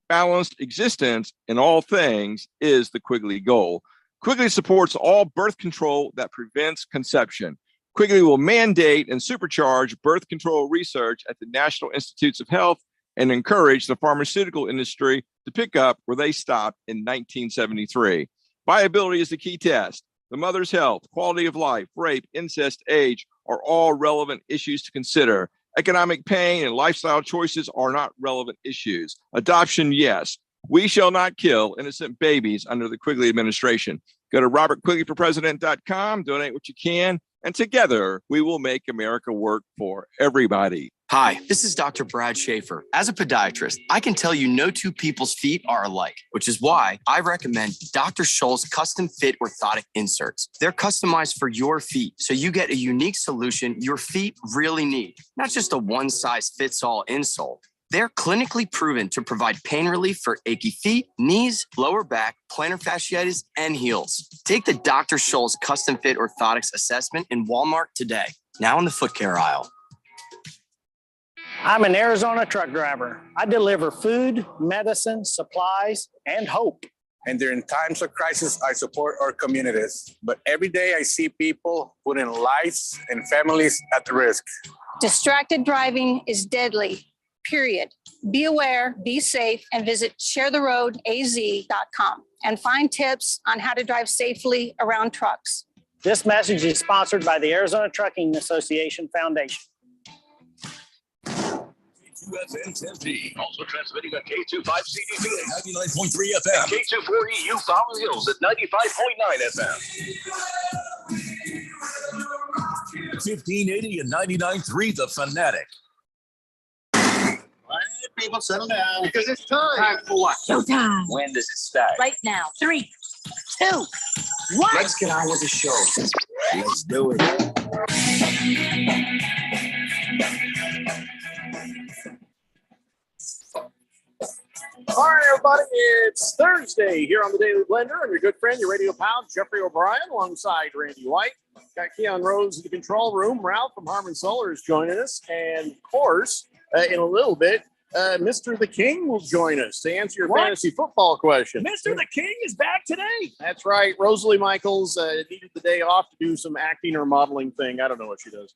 balanced existence in all things is the Quigley goal. Quigley supports all birth control that prevents conception. Quigley will mandate and supercharge birth control research at the National Institutes of Health and encourage the pharmaceutical industry to pick up where they stopped in 1973. Viability is the key test. The mother's health, quality of life, rape, incest, age are all relevant issues to consider. Economic pain and lifestyle choices are not relevant issues. Adoption, yes. We shall not kill innocent babies under the Quigley administration. Go to robertquigleyforpresident.com, donate what you can, and together we will make America work for everybody. Hi, this is Dr. Brad Schaefer. As a podiatrist, I can tell you no two people's feet are alike, which is why I recommend Dr. Scholl's custom fit orthotic inserts. They're customized for your feet, so you get a unique solution your feet really need, not just a one-size-fits-all insole. They're clinically proven to provide pain relief for achy feet, knees, lower back, plantar fasciitis, and heels. Take the Dr. Scholl's custom fit orthotics assessment in Walmart today, now in the foot care aisle. I'm an Arizona truck driver. I deliver food, medicine, supplies, and hope. And during times of crisis, I support our communities. But every day I see people putting lives and families at risk. Distracted driving is deadly, period. Be aware, be safe, and visit sharetheroadaz.com and find tips on how to drive safely around trucks. This message is sponsored by the Arizona Trucking Association Foundation. USN10T, also transmitting on K25CDP at 99.3 FM, and K24EU Fountain Hills at 95.9 FM. 1580 and 99.3 The Fanatic. All right, people, settle down because it's time. Time for what? Showtime. When does it start? Right now. 3, 2, 1. Let's get on with the show. Let's do it. All right, everybody, it's Thursday here on the Daily Blender. I'm your good friend, your radio pal, Jeffrey O'Brien, alongside Randy White. Got Keon Rose in the control room. Ralph from Harmon Solar is joining us. And, of course, in a little bit, Mr. The King will join us to answer your fantasy football question. Mr. The King is back today. That's right. Rosalie Michaels needed the day off to do some acting or modeling thing. I don't know what she does.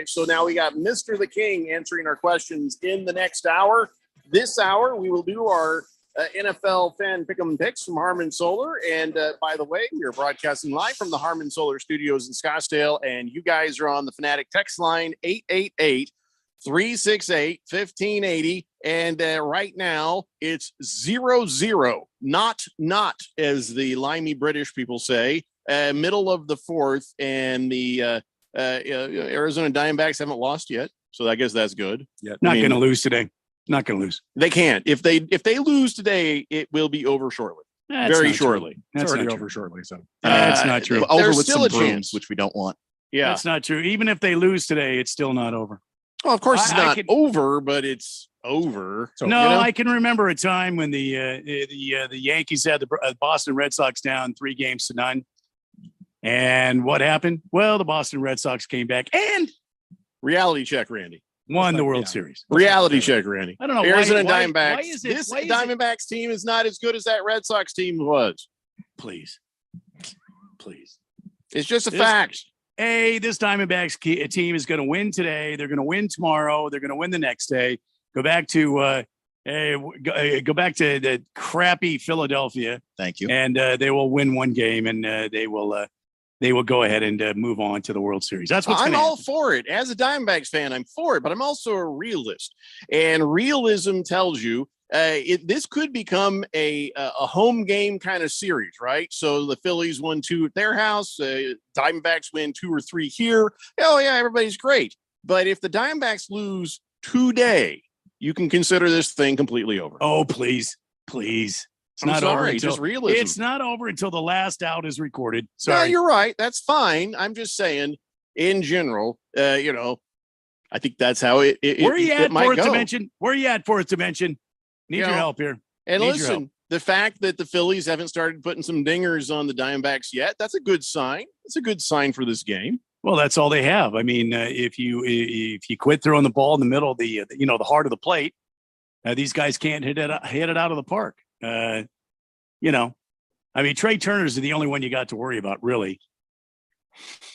So now we got Mr. The King answering our questions in the next hour. This hour, we will do our NFL fan pick'em picks from Harmon Solar. And by the way, we're broadcasting live from the Harmon Solar Studios in Scottsdale. And you guys are on the Fanatic text line 888-368-1580. And right now, it's 0-0. Not, as the limey British people say. Middle of the fourth. And the Arizona Diamondbacks haven't lost yet. So I guess that's good. Yeah, not going to lose today. Not going to lose. They can't. If they lose today, it will be over shortly. Very shortly. That's already over shortly. So that's not true. Over There's with still some a brooms, chance, which we don't want. Yeah, that's not true. Even if they lose today, it's still not over. Well, of course, it's not over, but it's over. So, I can remember a time when the Yankees had the Boston Red Sox down 3-0. And what happened? Well, the Boston Red Sox came back and reality check, Randy. Won the World Series. Reality check, Randy. I don't know. Arizona Diamondbacks. Why is this Diamondbacks team is not as good as that Red Sox team was. Please. It's just a fact. Hey, this Diamondbacks team is going to win today. They're going to win tomorrow. They're going to win the next day. Go back to the crappy Philadelphia. Thank you. And they will win one game, and they will go ahead and move on to the World Series. That's what's I'm all for it. As a Diamondbacks fan, I'm for it, but I'm also a realist. And realism tells you this could become a home game kind of series, right? So the Phillies won 2 at their house. Diamondbacks win 2 or 3 here. Oh, yeah, everybody's great. But if the Diamondbacks lose today, you can consider this thing completely over. Oh, please. It's not over until just realism. It's not over until the last out is recorded. Sorry. Yeah, you're right. That's fine. I'm just saying, in general, I think that's how it Where are you at, might fourth go. dimension? Where are you at, fourth dimension? Need your help here. And listen, the fact that the Phillies haven't started putting some dingers on the Diamondbacks yet, that's a good sign. It's a good sign for this game. Well, that's all they have. I mean, if you quit throwing the ball in the middle of the heart of the plate, These guys can't hit it out of the park. You know, I mean, Trey Turner's the only one you got to worry about, really.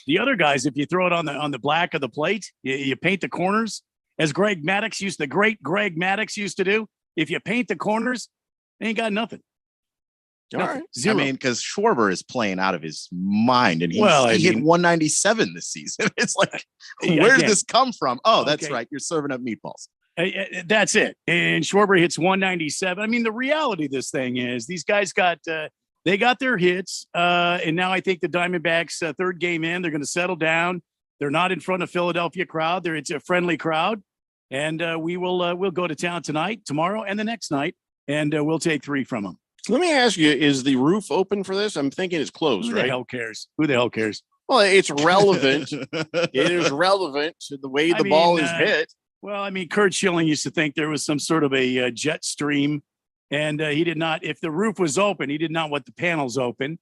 The other guys, if you throw it on the black of the plate, you paint the corners, as the great Greg Maddox used to do. If you paint the corners, they ain't got nothing. All right. Zero. I mean, because Schwarber is playing out of his mind, and he hit 197 this season. It's like, where's this come from? Oh, that's right. You're serving up meatballs. That's it. And Schwarber hits 197. I mean, the reality of this thing is these guys got they got their hits, and now I think the Diamondbacks third game in, they're going to settle down. They're not in front of Philadelphia crowd. It's a friendly crowd, and we'll go to town tonight, tomorrow, and the next night, and we'll take 3 from them. Let me ask you: is the roof open for this? I'm thinking it's closed, right? Who the hell cares? Who the hell cares? Well, it's relevant. It is relevant to the way the ball is hit. Well, I mean, Curt Schilling used to think there was some sort of a jet stream, and he did not. If the roof was open, he did not want the panels open,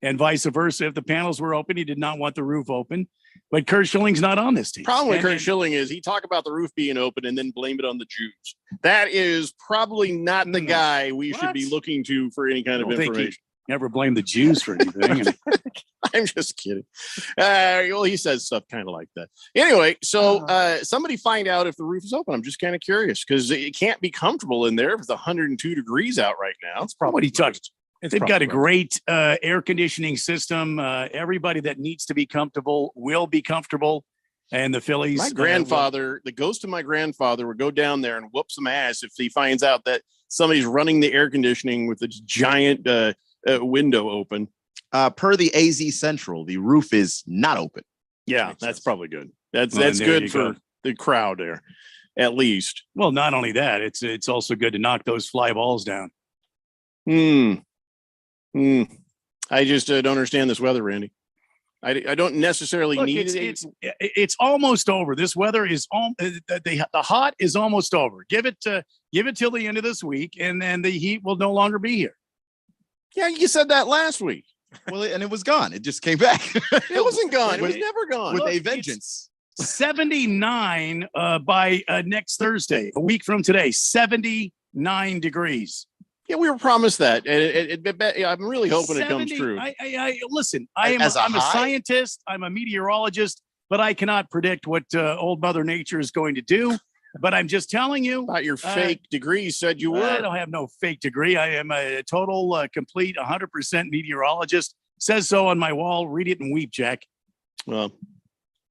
and vice versa. If the panels were open, he did not want the roof open. But Curt Schilling's not on this team. Problem with Curt Schilling is he talked about the roof being open and then blame it on the Jews. That is probably not the guy we should be looking to for any kind of information. Never blame the Jews for anything. I'm just kidding. Well, he says stuff kind of like that. Anyway, so somebody find out if the roof is open. I'm just kind of curious because it can't be comfortable in there if it's 102 degrees out right now. That's probably what he touched. They've got a great air conditioning system. Everybody that needs to be comfortable will be comfortable. And the Phillies. My grandfather, the ghost of my grandfather, would go down there and whoop some ass if he finds out that somebody's running the air conditioning with this giant window open. Per the AZ Central, the roof is not open. Yeah, that's probably good. That's good for the crowd there, at least. Well, not only that, it's also good to knock those fly balls down. I just don't understand this weather, Randy. I don't necessarily need it. It's almost over. This weather is the hot is almost over. Give it till the end of this week, and then the heat will no longer be here. Yeah, you said that last week. Well, and it was gone. It just came back. It wasn't gone. It was never gone. With a vengeance. 79 by next Thursday, a week from today. 79 degrees. Yeah, we were promised that. I'm really hoping it comes true. Listen, I'm a scientist. I'm a meteorologist, but I cannot predict what old Mother Nature is going to do. But I'm just telling you. About your fake degree said you were. I don't have no fake degree. I am a total, complete, 100% meteorologist. Says so on my wall. Read it and weep, Jack. Well,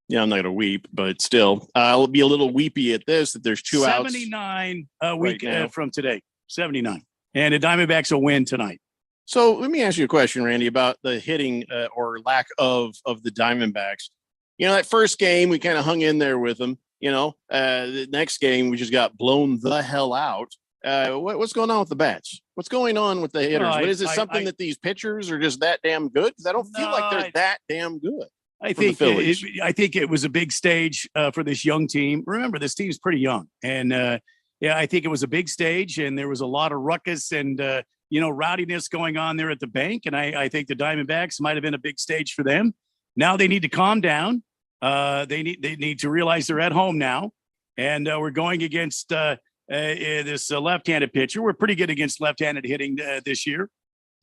yeah, I'm not going to weep, but still, I'll be a little weepy at this, that there's 2 outs. 79 a week from today. 79. And the Diamondbacks will win tonight. So let me ask you a question, Randy, about the hitting or lack of the Diamondbacks. You know, that first game, we kind of hung in there with them. You know, the next game, we just got blown the hell out. What's going on with the bats? What's going on with the hitters? Is it something that these pitchers are just that damn good? Because I don't feel like they're that damn good. I think it was a big stage for this young team. Remember, this team's pretty young. And, I think it was a big stage, and there was a lot of ruckus and, rowdiness going on there at the bank. And I think the Diamondbacks might have been a big stage for them. Now they need to calm down. They need to realize they're at home now, and we're going against this left-handed pitcher. We're pretty good against left-handed hitting this year.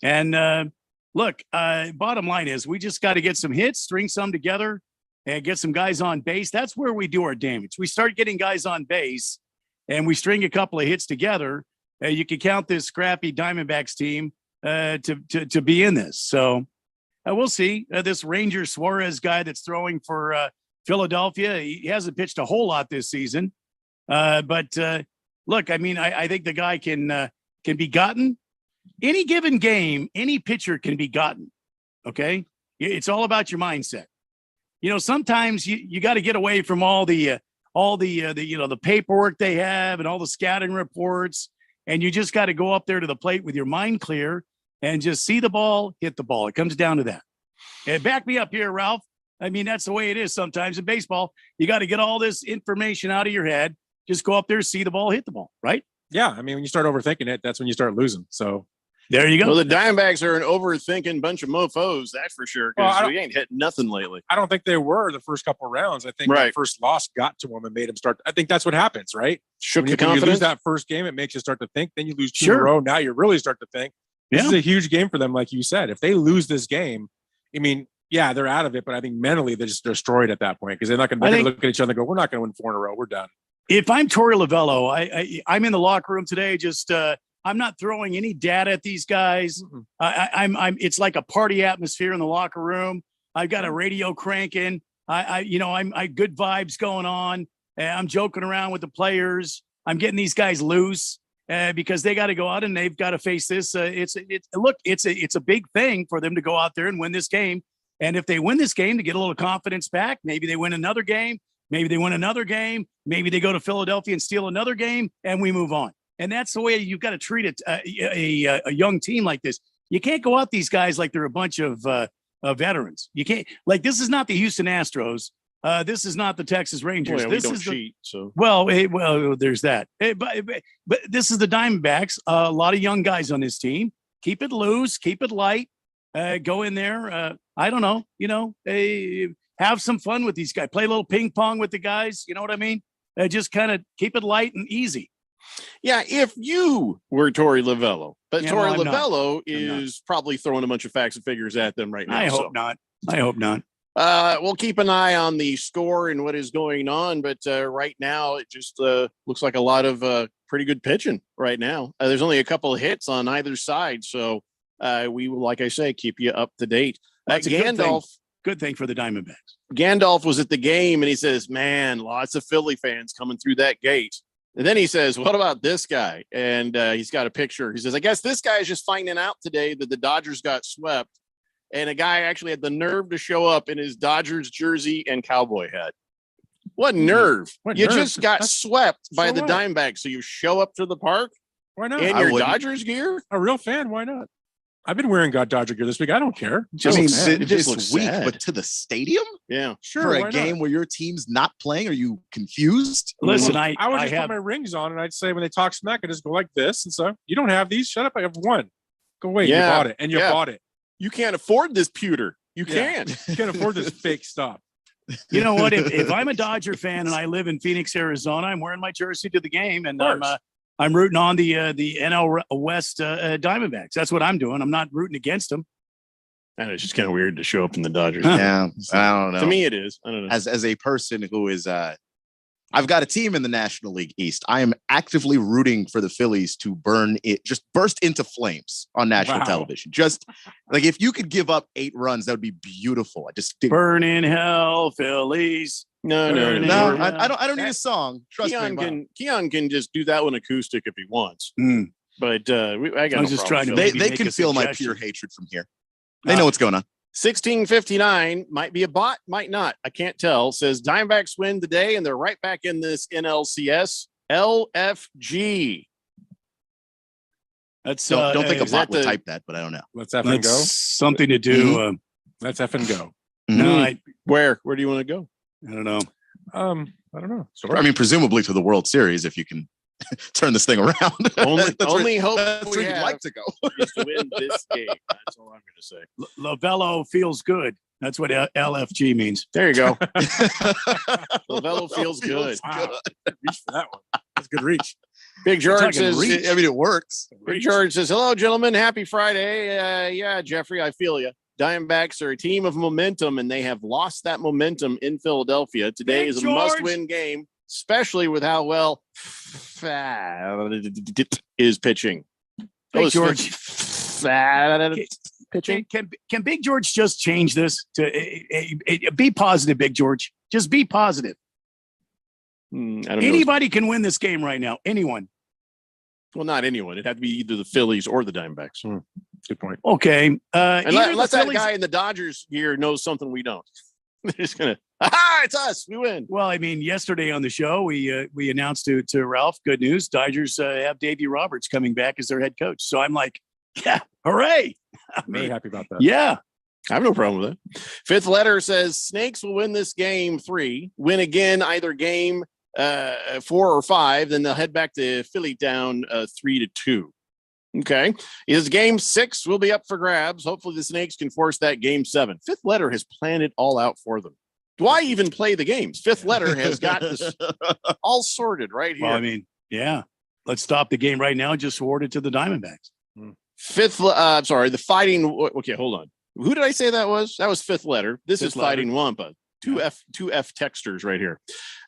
And look, bottom line is we just got to get some hits, string some together, and get some guys on base. That's where we do our damage. We start getting guys on base, and we string a couple of hits together. You can count this scrappy Diamondbacks team to be in this. So. We'll see. This Ranger Suarez guy that's throwing for Philadelphia, he hasn't pitched a whole lot this season. But look, I mean, I think the guy can be gotten. Any given game, any pitcher can be gotten. Okay? It's all about your mindset. You know, sometimes you got to get away from all the paperwork they have and all the scouting reports, and you just got to go up there to the plate with your mind clear and just see the ball, hit the ball. It comes down to that. And back me up here, Ralph. I mean, that's the way it is sometimes in baseball. You got to get all this information out of your head. Just go up there, see the ball, hit the ball, right? Yeah. I mean, when you start overthinking it, that's when you start losing. So There you go. Well, the Diamondbacks are an overthinking bunch of mofos, that's for sure. Because we ain't hit nothing lately. I don't think they were the first couple of rounds. I think that first loss got to them and made them start. I think that's what happens, right? Shook the when confidence. you lose that first game, it makes you start to think. Then you lose two in a row. Now you really start to think. This is a huge game for them, like you said. If they lose this game, I mean, yeah, they're out of it, but I think mentally they're just destroyed at that point because they're not going to look at each other and go, "We're not going to win 4 in a row. We're done." If I'm Torey Lovello, I'm in the locker room today. Just I'm not throwing any data at these guys. I'm it's like a party atmosphere in the locker room. I've got a radio cranking. I good vibes going on. I'm joking around with the players. I'm getting these guys loose because they got to go out and they've got to face this. It's a big thing for them to go out there and win this game. And if they win this game to get a little confidence back, maybe they win another game. Maybe they win another game. Maybe they go to Philadelphia and steal another game, and we move on. And that's the way you've got to treat it. A young team like this, you can't go out these guys like they're a bunch of veterans. You can't this is not the Houston Astros. This is not the Texas Rangers. Boy, this we don't is cheat. So well, there's that. But this is the Diamondbacks. A lot of young guys on this team. Keep it loose. Keep it light. Go in there. I don't know. Have some fun with these guys. Play a little ping pong with the guys. You know what I mean? Just kind of keep it light and easy. Yeah, if you were Torey Lovello, but Torey I'm Lovello is probably throwing a bunch of facts and figures at them right now. I hope not. We'll keep an eye on the score and what is going on, but right now it just looks like a lot of pretty good pitching right now. There's only a couple of hits on either side, so we will, like I say, keep you up to date. Good thing for the Diamondbacks. Gandalf was at the game and he says, "Man, lots of Philly fans coming through that gate." And then he says, "What about this guy?" And he's got a picture. He says, "I guess this guy is just finding out today that the Dodgers got swept." And a guy actually had the nerve to show up in his Dodgers jersey and cowboy hat. What nerve. Just got swept by the Diamondbacks. So you show up to the park? Why not? In your Dodgers gear? A real fan. Why not? I've been wearing Dodger gear this week. I don't care. This week, but to the stadium? Yeah. Sure. For a game where your team's not playing? Are you confused? Listen, I would just put my rings on and I'd say when they talk smack, I just go like this. And so you don't have these. Shut up. I have one. Go away. Yeah. You bought it. And you bought it. You can't afford this pewter. You can't. You can't afford this fake stuff. You know what? If I'm a Dodger fan and I live in Phoenix, Arizona, I'm wearing my jersey to the game, and I'm rooting on the NL West Diamondbacks. That's what I'm doing. I'm not rooting against them. And it's just kind of weird to show up in the Dodgers. Yeah, I don't know. To me, it is. I don't know. As a person who is, I've got a team in the National League East. I am actively rooting for the Phillies to just burst into flames on national television. Just like if you could give up 8 runs, that would be beautiful. I just burn in hell, Phillies. No. I don't need a song. Trust me. Keon can just do that one acoustic if he wants. But I got. I was just trying to. They can feel my pure hatred from here. They know what's going on. 1659 might be a bot, might not. I can't tell. Says Diamondbacks win today, and they're right back in this NLCS LFG. That's don't think a bot would type that, but I don't know. Let's F and go. Something to do. Let's F and go. No, where do you want to go? I don't know. I don't know. I mean, presumably to the World Series if you can turn this thing around. Only hope that's where you'd like to go. Is to win this game. That's all I'm going to say. Lovello feels good. That's what LFG means. There you go. Lovello feels good. Wow. Reach for that one. That's a good reach. Big George says, I mean, it works. Big George says, "Hello, gentlemen. Happy Friday." Yeah, Jeffrey, I feel you. Diamondbacks are a team of momentum, and they have lost that momentum in Philadelphia. Today is a must-win game, especially with how well is pitching. Big George. Pitching. Can Big George just change this to be positive, Big George? Just be positive. Anybody can win this game right now. Anyone. Well, not anyone. It'd have to be either the Phillies or the Diamondbacks. Good point. Okay. Unless that guy in the Dodgers gear knows something we don't. They're just gonna. It's us. We win. Well, I mean, yesterday on the show, we announced to Ralph, good news. Dodgers have Davey Roberts coming back as their head coach. So I'm like, yeah, hooray! I'm very happy about that. Yeah, I have no problem with that. Fifth letter says Snakes will win this game 3. Win again, either game 4 or 5. Then they'll head back to Philly down 3-2. Okay. Is game 6 will be up for grabs. Hopefully the Snakes can force that game 7. Fifth Letter has planned it all out for them. Why even play the games? Fifth Letter has got this all sorted right here. Well, I mean, yeah. Let's stop the game right now and just award it to the Diamondbacks. The Fighting. Okay, hold on. Who did I say that was? That was Fifth Letter. This is Fighting Wampa. Two F texters right here.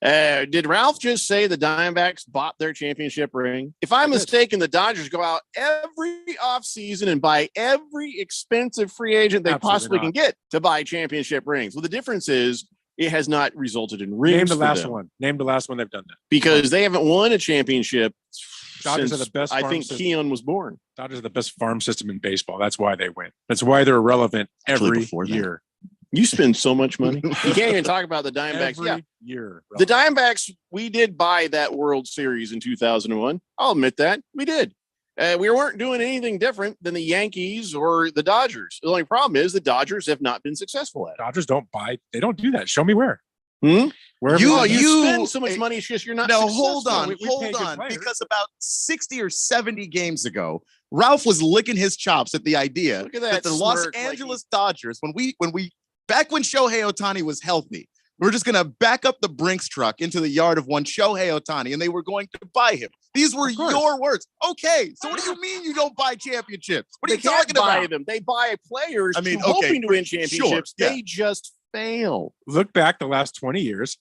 Did Ralph just say the Diamondbacks bought their championship ring? If I'm mistaken, the Dodgers go out every offseason and buy every expensive free agent they possibly can get to buy championship rings. Well, the difference is it has not resulted in rings. Name the last one. Name the last one they've done that. Because they haven't won a championship Dodgers since are the best. I think system. Keon was born. Dodgers are the best farm system in baseball. That's why they win. That's why they're relevant every year. You spend so much money. You can't even talk about the Diamondbacks. Every year. The Diamondbacks, we did buy that World Series in 2001. I'll admit that. We did. We weren't doing anything different than the Yankees or the Dodgers. The only problem is the Dodgers have not been successful at it. Dodgers don't buy. They don't do that. Show me where. Where you spend so much money, it's just you're not. No, successful. hold on, pay good players. because about 60 or 70 games ago, Ralph was licking his chops at the idea Look at that the Los smirk, Angeles Dodgers, back when Shohei Ohtani was healthy, we were just going to back up the Brinks truck into the yard of one Shohei Ohtani, and they were going to buy him. These were your words. Okay, so what do you mean you don't buy championships? What are you talking about? Them. They buy players. I mean, hoping to win championships. Sure, They just fail. Look back the last 20 years.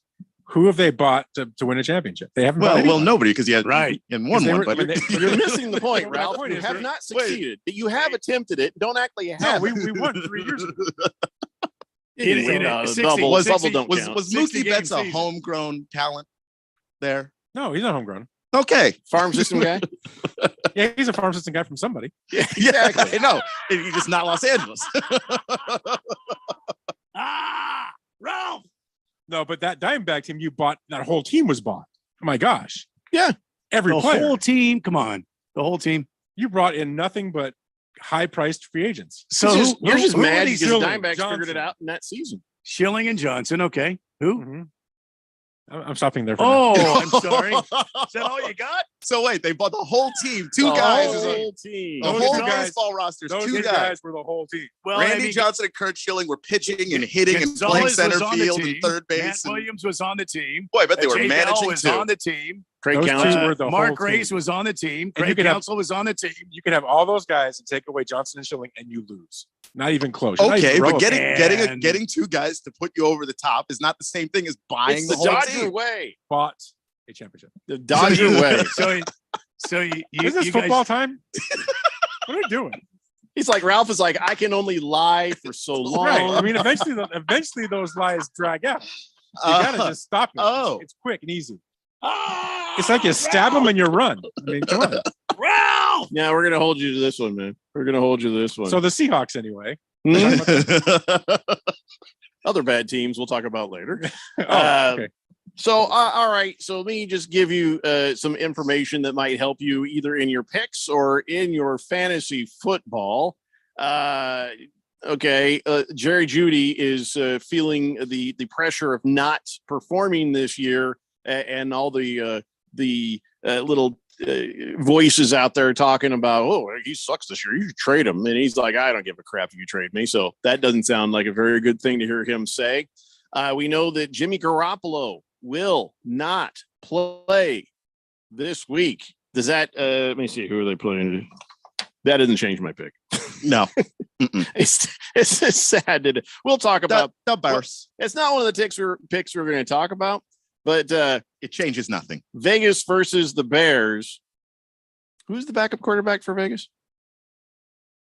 Who have they bought to win a championship? They haven't. Well, nobody, because he had and won one. But you're missing the point, Ralph. You have not succeeded. You have attempted it. Don't act like you have. No, we won 3 years ago. Was Mookie Betts a homegrown talent there? No, he's not homegrown. Okay. Farm system guy? Yeah, he's a farm system guy from somebody. Yeah, exactly. No, he's just not Los Angeles. Ralph. No, but that Diamondback team you bought, that whole team was bought. Oh my gosh. Yeah. Every The player. whole team. Come on. The whole team. You brought in nothing but high-priced free agents. So you're just who mad are because these the Schilling, Diamondbacks Johnson? figured it out in that season. Schilling and Johnson. Okay. Who? Mm-hmm. I'm stopping there for now. Oh, I'm sorry. Is that all you got? So wait, they bought the whole team. Two The guys. whole team. The Those whole two guys- baseball roster's Those two two guys. guys were the whole team. Well, Randy Johnson and Kurt Schilling were pitching and hitting and Gonzalez playing was center on the field team. and third Matt base. And, Williams was on the team. boy, I bet they were Jay Bell managing was too. on the team. Craig Those Counsell. two were the Mark whole Grace team. was on the team. And you Craig could have- Counsell was on the team. You can have all those guys and take away Johnson and Schilling, and you lose. Not even close. You're not Okay, even but relevant. getting two guys to put you over the top is not the same thing as buying It's the the whole Dodger team. way. Bought a championship. The Dodger way. So you Is this you football guys, time? What are you doing? He's like, Ralph is like, I can only lie for so long. Right. I mean, eventually those lies drag out. You gotta just stop it. It's quick and easy. It's like you stab them and you run. I mean, come on. Ralph! Yeah, we're gonna hold you to this one, man. We're gonna hold you to this one. So the Seahawks, anyway. Other bad teams we'll talk about later. Okay. So, all right. So let me just give you some information that might help you either in your picks or in your fantasy football. Okay. Jerry Jeudy is feeling the pressure of not performing this year, and all the little voices out there talking about, oh, he sucks this year, you should trade him. And he's like, I don't give a crap if you trade me. So that doesn't sound like a very good thing to hear him say. We know that Jimmy Garoppolo will not play this week. Does that let me see, who are they playing? That doesn't change my pick. No. It's sad. We'll talk about the Bears. It's not one of the picks we're going to talk about, but it changes nothing. Vegas versus the Bears. Who's the backup quarterback for Vegas?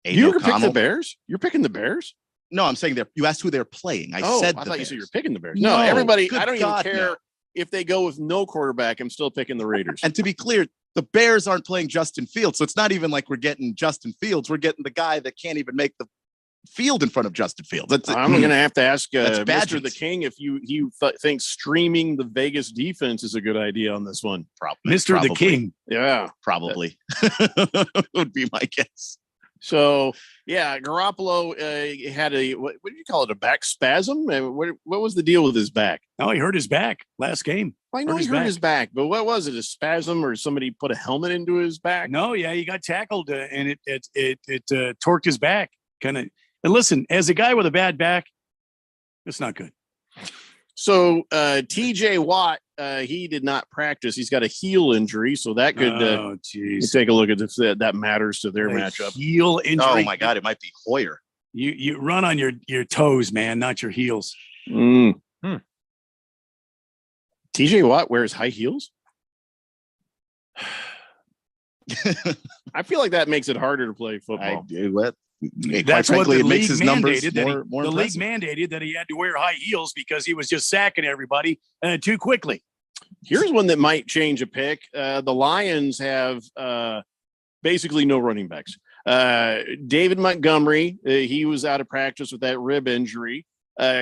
You pick the Bears? You're picking the Bears? No, I'm saying you asked who they're playing. I said I the thought you Bears. said you're picking the Bears. No, No, everybody. good I don't God, even care no. if they go with no quarterback. I'm still picking the Raiders. And to be clear, the Bears aren't playing Justin Fields, so it's not even like we're getting Justin Fields. We're getting the guy that can't even make the field in front of Justin Fields. I'm going to have to ask That's Mr. Badgers. the King if he thinks streaming the Vegas defense is a good idea on this one. Mr. the King. Yeah, probably would be my guess. So yeah, Garoppolo had a what did you call it? A back spasm? What was the deal with his back? Oh, he hurt his back last game. I know he hurt his back, but what was it? A spasm, or somebody put a helmet into his back? No, yeah, he got tackled and it torqued his back. Kind of. And listen, as a guy with a bad back, it's not good. So TJ Watt, he did not practice. He's got a heel injury, so that could take a look at if that matters to their matchup. Heel injury. Oh my God, it might be Hoyer. You run on your toes, man, not your heels. TJ Watt wears high heels. I feel like that makes it harder to play football. That's what the it makes league his numbers mandated. more The league impressive. mandated that he had to wear high heels because he was just sacking everybody too quickly. Here's one that might change a pick. The Lions have basically no running backs. David Montgomery, he was out of practice with that rib injury.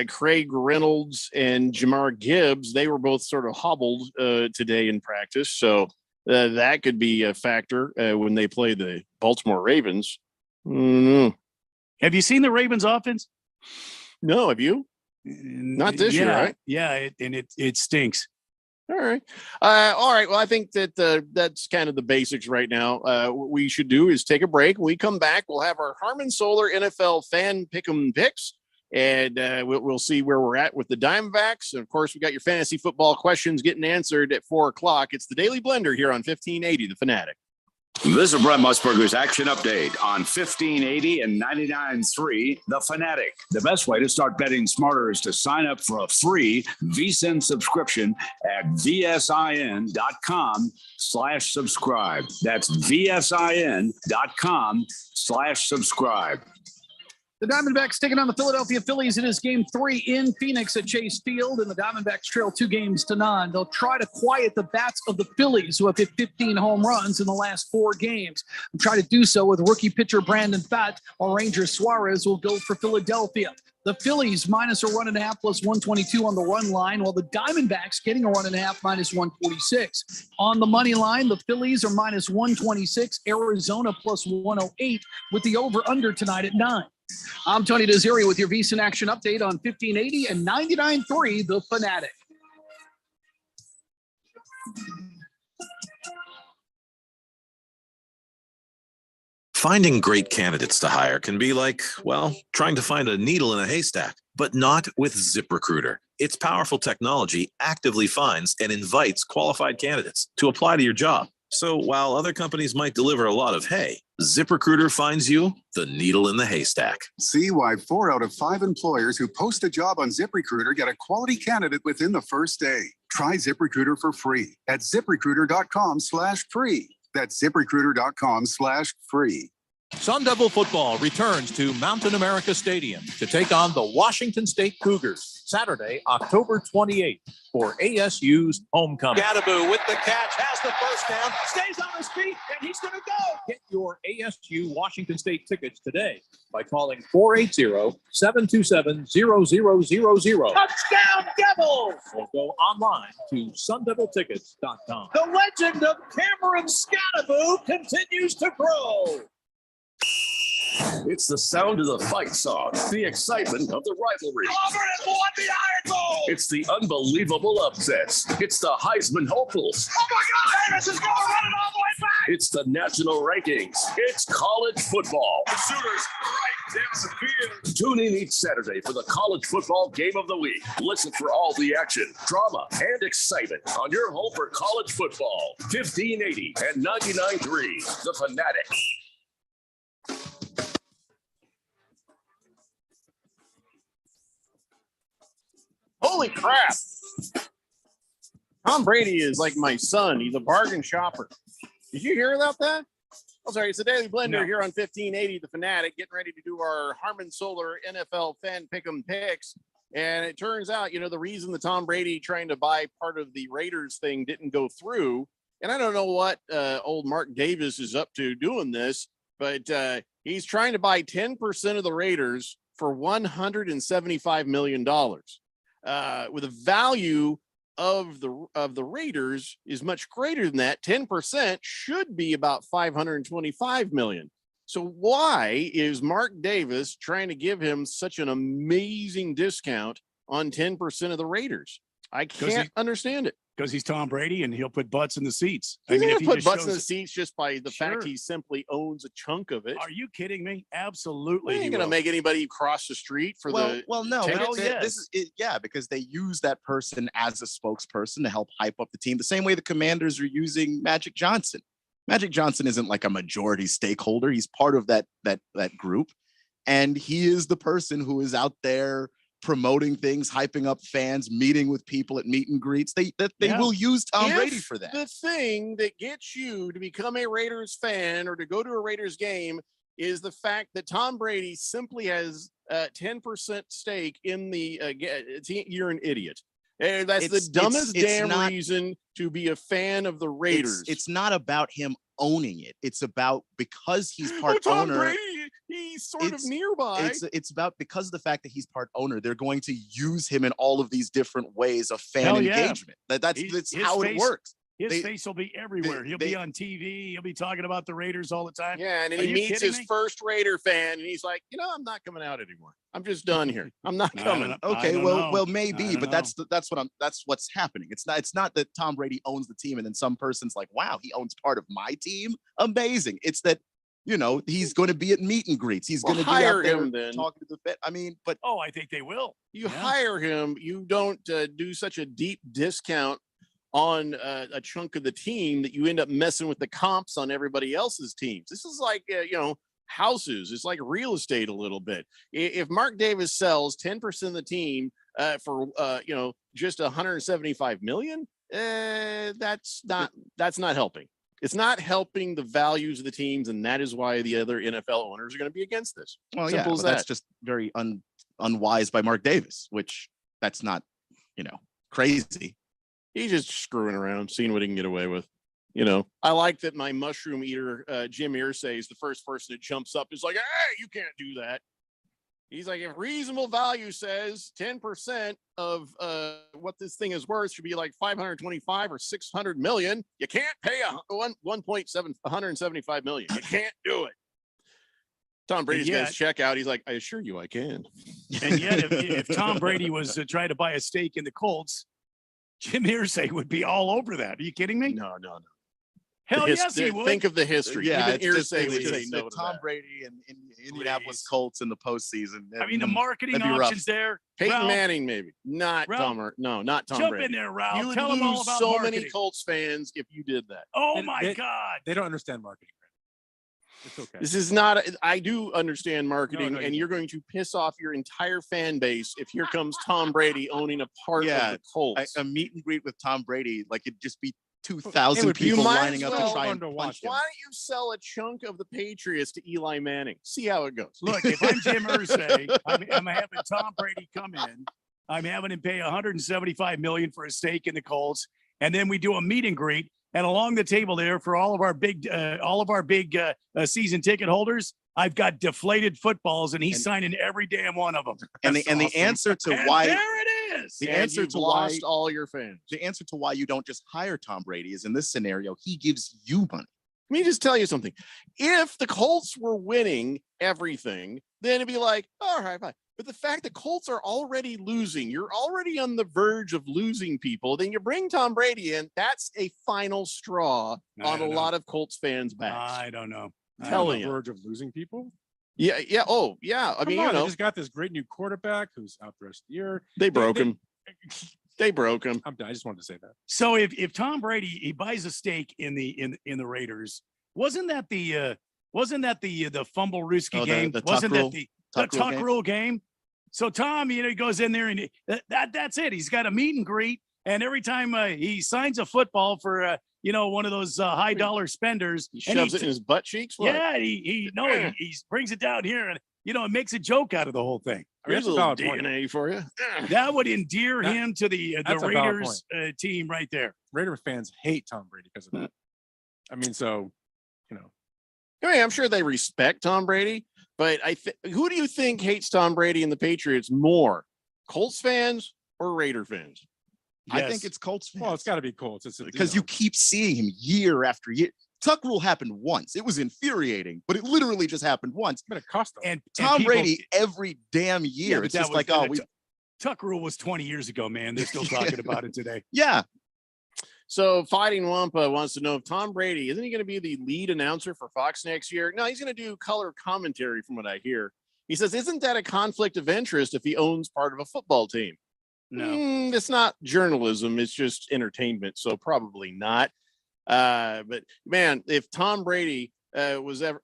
Craig Reynolds and Jamar Gibbs, they were both sort of hobbled today in practice. So that could be a factor when they play the Baltimore Ravens. Have you seen the Ravens offense? No, have you? Not this year, right? Yeah, it stinks. All right. All right. Well, I think that that's kind of the basics right now. What we should do is take a break. When we come back, we'll have our Harmon Solar NFL fan pick'em picks, and we'll see where we're at with the Diamondbacks. And of course, we got your fantasy football questions getting answered at 4:00. It's the Daily Blender here on 1580 The Fanatic. This is Brent Musburger's action update on 1580 and 99.3 The Fanatic. The best way to start betting smarter is to sign up for a free VSiN subscription at vsin.com/subscribe. That's vsin.com/subscribe. The Diamondbacks taking on the Philadelphia Phillies. It is game 3 in Phoenix at Chase Field, and the Diamondbacks trail 2-0. They'll try to quiet the bats of the Phillies, who have hit 15 home runs in the last 4 games. They'll try to do so with rookie pitcher Brandon Pfaadt, while Ranger Suarez will go for Philadelphia. The Phillies minus a 1.5 plus 122 on the run line, while the Diamondbacks getting a 1.5 minus 146. On the money line, the Phillies are minus 126, Arizona plus 108, with the over-under tonight at 9. I'm Tony Desiri with your VSiN action update on 1580 and 99.3 The Fanatic. Finding great candidates to hire can be like, well, trying to find a needle in a haystack, but not with ZipRecruiter. Its powerful technology actively finds and invites qualified candidates to apply to your job. So while other companies might deliver a lot of hay, ZipRecruiter finds you the needle in the haystack. See why 4 out of 5 employers who post a job on ZipRecruiter get a quality candidate within the first day. Try ZipRecruiter for free at ZipRecruiter.com/free. That's ZipRecruiter.com/free. Sun Devil football returns to Mountain America Stadium to take on the Washington State Cougars Saturday, October 28th for ASU's homecoming. Gadaboo with the catch, has the first down, stays on his feet, and he's going to go. Get your ASU Washington State tickets today by calling 480-727-0000. Touchdown Devils! Or go online to sundeviltickets.com. The legend of Cameron Scadaboo continues to grow. It's the sound of the fight song, the excitement of the rivalry. Auburn has won the Iron Bowl. It's the unbelievable upsets. It's the Heisman hopefuls. Oh my God, Harris is going running all the way back. It's the national rankings. It's college football. The shooter's right down the field. Tune in each Saturday for the college football game of the week. Listen for all the action, drama, and excitement on your home for college football. 1580 and 99.3 The Fanatic. Holy crap. Tom Brady is like my son. He's a bargain shopper. Did you hear about that? Oh, sorry. It's the Daily Blender here on 1580 The Fanatic, getting ready to do our Harmon Solar NFL fan pick'em picks. And it turns out, the reason the Tom Brady trying to buy part of the Raiders thing didn't go through, and I don't know what old Mark Davis is up to doing this, but he's trying to buy 10% of the Raiders for $175 million. With the value of the Raiders is much greater than that. 10% should be about $525 million. So why is Mark Davis trying to give him such an amazing discount on 10% of the Raiders? I can't understand it. Because he's Tom Brady and he'll put butts in the seats. He's if gonna he put just butts in shows the seats just by the fact he simply owns a chunk of it. Are you kidding me? Absolutely. He ain't gonna make anybody cross the street for the no. tickets. This is it, yeah, because they use that person as a spokesperson to help hype up the team. The same way the Commanders are using Magic Johnson. Magic Johnson isn't like a majority stakeholder. He's part of that group, and he is the person who is out there promoting things, hyping up fans, meeting with people at meet and greets. They will use Tom Brady for that. The thing that gets you to become a Raiders fan or to go to a Raiders game is the fact that Tom Brady simply has 10% stake in the you're an idiot. That's the dumbest reason to be a fan of the Raiders. It's not about him owning it. It's about because he's part Tom owner. Brady, he's sort of nearby. It's about because of the fact that he's part owner, they're going to use him in all of these different ways of fan engagement. That's how it works. His face will be everywhere. He'll be on TV. He'll be talking about the Raiders all the time. Yeah, and then he meets his first Raider fan, and he's like, I'm not coming out anymore. I'm just done here. I'm not coming. Okay, well, maybe, but that's what's happening. It's not that Tom Brady owns the team, and then some person's like, wow, he owns part of my team. Amazing. It's that he's going to be at meet and greets. He's going to be out there then talking to the vet. I mean, but I think they will. You hire him. You don't do such a deep discount on a chunk of the team that you end up messing with the comps on everybody else's teams. This is like, houses. It's like real estate a little bit. If Mark Davis sells 10% of the team for, just 175 million, that's not helping. It's not helping the values of the teams. And that is why the other NFL owners are going to be against this. Well, Simple as that's just very unwise by Mark Davis, which that's not, crazy. He's just screwing around, seeing what he can get away with. I like that my mushroom eater, Jim Irsay, is the first person that jumps up. Is like, hey, you can't do that. He's like, if reasonable value says 10% of what this thing is worth should be like 525 or 600 million, you can't pay 175 million. You can't do it. Tom Brady's got his check out. He's like, I assure you I can. And yet, if Tom Brady was trying to buy a stake in the Colts, Jim Irsay would be all over that. Are you kidding me? No. Hell yes, he would. Think of the history. Yeah, even Irsay would say no to Tom that. Brady and Indianapolis Colts in the postseason. I mean, the marketing options there. Peyton Ralph, Manning, maybe not Ralph, Tom. No, not Tom jump Brady. in there, Ralph. You would Tell them all lose about so marketing. many Colts fans if you did that. Oh my God! They don't understand marketing. It's okay. This is not. I do understand marketing, No, and you're going to piss off your entire fan base if here comes Tom Brady owning a part of the Colts. A meet and greet with Tom Brady, like it'd just be 2,000 You people might lining as up to well try and punch him. Why don't you sell a chunk of the Patriots to Eli Manning? See how it goes. Look, if I'm Jim Irsay, I'm having Tom Brady come in. I'm having him pay 175 million for a stake in the Colts, and then we do a meet and greet. And along the table there for all of our big season ticket holders, I've got deflated footballs, and he's signing every damn one of them. And the answer to why there it is. The answer to why lost all your fans. The answer to why you don't just hire Tom Brady is in this scenario, he gives you money. Let me just tell you something. If the Colts were winning everything, then it'd be like, all right, fine. But the fact that Colts are already losing, you're already on the verge of losing people, then you bring Tom Brady in, that's a final straw on a lot of Colts fans' backs. I don't know. Telling on the you. verge of losing people. Yeah. Oh, yeah. I mean, Come on, they just got this great new quarterback who's out the rest of the year. They broke him. They broke him. I just wanted to say that. So if Tom Brady he buys a stake in the Raiders, wasn't that the Fumble Rooski game? Wasn't that the Tuck Rule game? So Tom, he goes in there and that's it. He's got a meet and greet, and every time he signs a football for one of those high dollar spenders, he shoves it in his butt cheeks. What? Yeah, he brings it down here, and it makes a joke out of the whole thing. Here's a little DNA for you. That would endear him to the Raiders team right there. Raider fans hate Tom Brady because of that. I mean, I mean, I'm sure they respect Tom Brady, but who do you think hates Tom Brady and the Patriots more, Colts fans or Raider fans? Yes. I think it's Colts fans. Well, it's got to be Colts. Because you keep seeing him year after year. Tuck rule happened once. It was infuriating, but it literally just happened once. Been a custom. And Tom people- Brady every damn year. but It's that just was- like, oh, Tuck rule was 20 years ago, man. They're still talking about it today. yeah. So Fighting Wampa wants to know if Tom Brady, isn't he going to be the lead announcer for Fox next year? No, he's going to do color commentary from what I hear. He says, isn't that a conflict of interest if he owns part of a football team? No. It's not journalism. It's just entertainment. So probably not. But man, if Tom Brady was ever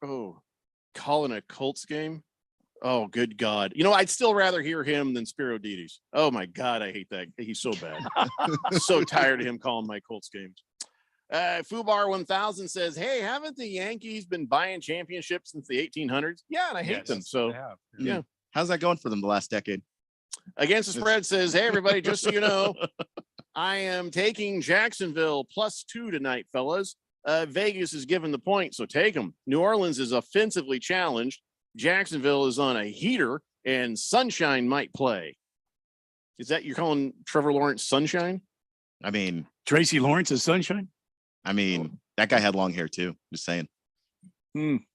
calling a Colts game, oh good God! I'd still rather hear him than Spiro Dides. Oh my God, I hate that. He's so bad. So tired of him calling my Colts games. Fubar 1000 says, "Hey, haven't the Yankees been buying championships since the 1800s? Yeah, and I hate them. So yeah, how's that going for them the last decade?" Against the Spread says, "Hey everybody, just so you know, I am taking Jacksonville +2 tonight, fellas. Vegas is giving the point, so take them. New Orleans is offensively challenged. Jacksonville is on a heater, and Sunshine might play." Is that you're calling Trevor Lawrence Sunshine? I mean, Tracy Lawrence is Sunshine. I mean, that guy had long hair too. Just saying.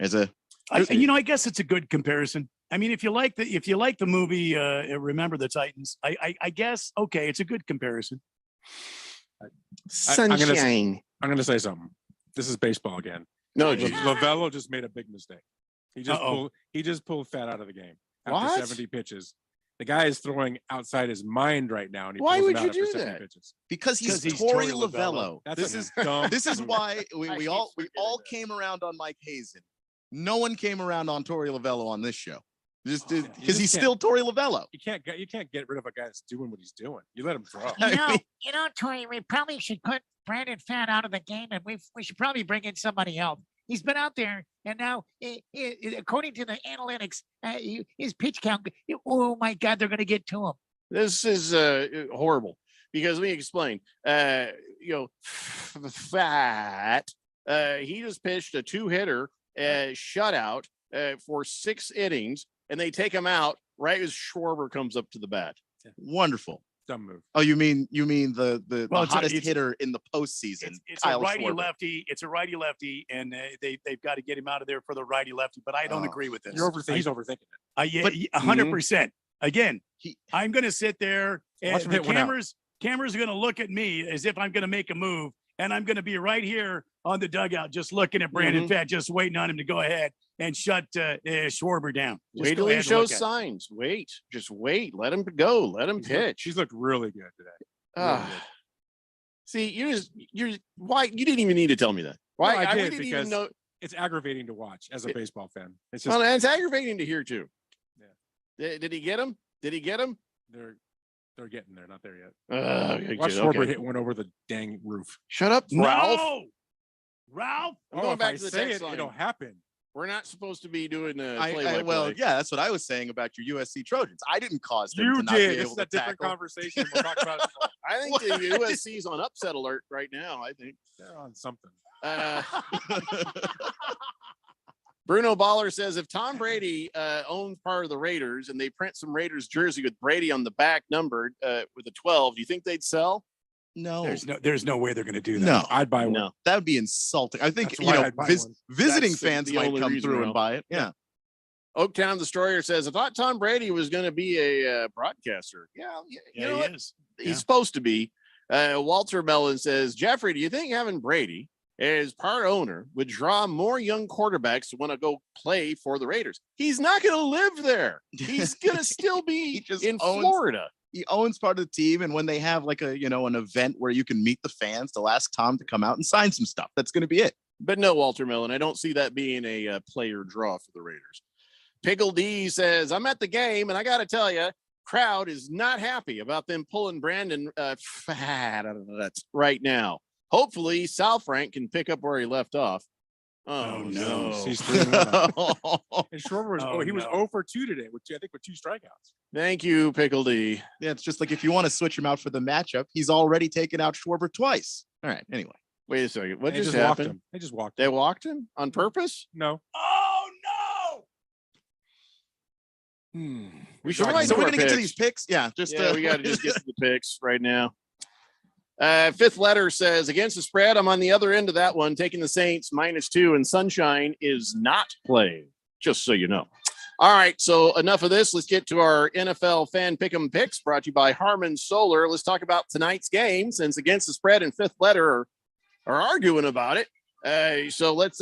As a, I guess it's a good comparison. I mean, if you like the movie, Remember the Titans, I guess okay, it's a good comparison. Sunshine. I'm gonna say something. This is baseball again. No, Lavello just made a big mistake. He just pulled Fat out of the game after What? 70 pitches. The guy is throwing outside his mind right now, and he Why pulls would him you out after do 70 that? pitches. because he's He's Torey Torey Lavello. That's This a is dumb this is move. why we I all keep we all forgetting came around on Mike Hazen. No one came around on Torey Lavello on this show. Just You because just he's can't- still Torey Lavello. You can't get rid of a guy that's doing what he's doing. You let him throw. You know, Tori, we probably should put Brandon Pfaadt out of the game, and we should probably bring in somebody else. He's been out there, and now, according to the analytics, his pitch count. Oh my God, they're going to get to him. This is horrible because let me explain. Fat. He just pitched a 2-hitter shutout for 6 innings, and they take him out right as Schwarber comes up to the bat. Wonderful. Dumb move. Oh, you mean the Well, hottest it's- hitter in the postseason? It's Kyle a righty Schwarber. lefty. It's a righty lefty, and they've got to get him out of there for the righty lefty. But I don't Oh. agree with this. He's overthinking it. Yeah, But- 100%. Again, I'm going to sit there, Watch and him the hit one out. cameras are going to look at me as if I'm going to make a move, and I'm going to be right here on the dugout, just looking at Brandon Pfaadt, just waiting on him to go ahead and shut Schwarber down. Just Wait go till he ahead and shows look at it. signs. Just wait. Let him go. Let him pitch. She's looked really good today. Really Ah. good. See, why you didn't even need to tell me that. Why No, I did didn't even because know. it's aggravating to watch as a baseball fan. It's just Well, and it's aggravating to hear too. Yeah. Did he get him? Did he get him? they're getting there, not there yet. Okay. Watch Schwarber hit one over the dang roof. Shut up, Ralph. No! Ralph? I'm going if back I to the say text it, line. it'll happen. We're not supposed to be doing Well, yeah, that's what I was saying about your USC Trojans. I didn't cause them You to not be did. This able is to a different tackle. conversation. We'll talk about it. I think the USC's on upset alert right now. I think They're on something. Bruno Baller says if Tom Brady owns part of the Raiders and they print some Raiders jersey with Brady on the back numbered with a 12, do you think they'd sell? No, There's no way they're going to do that. no, I'd buy one. No. that would be insulting. I think That's why I'd buy one. visiting That's fans the might only come reason, through and Ralph. buy it. Yeah. Oaktown Destroyer says I thought Tom Brady was going to be a broadcaster. Yeah, you know he what? is. He's Yeah. supposed to be. Walter Mellon says, Jeffrey, do you think having Brady as part owner would draw more young quarterbacks to want to go play for the Raiders? He's not going to live there. He's going to still be just in owns- Florida. He owns part of the team, and when they have like an event where you can meet the fans, they'll ask Tom to come out and sign some stuff. That's going to be it. But no, Walter Mellon, I don't see that being a player draw for the Raiders. Pickle D says, I'm at the game, and I got to tell you, crowd is not happy about them pulling Brandon Pfaadt out of that right now. Hopefully, Sal Frank can pick up where he left off. Oh, no. He's 3-1. And Schwarber was he was no. 0 for 2 today with two strikeouts. Thank you, Pickle D. Yeah, it's just like if you want to switch him out for the matchup, he's already taken out Schwarber twice. All right. Anyway, Wait a second. What They just walked happened? him. They just walked They him. walked him on purpose? No. Oh, no! We should all right, so we're gonna get to these picks. Yeah, just we got to just get to the picks right now. Fifth letter says, against the spread, I'm on the other end of that one, taking the Saints -2, and Sunshine is not playing, just so you know. All right, so enough of this. Let's get to our NFL fan pick'em picks brought to you by Harmon Solar. Let's talk about tonight's game, since against the spread and fifth letter are arguing about it. So let's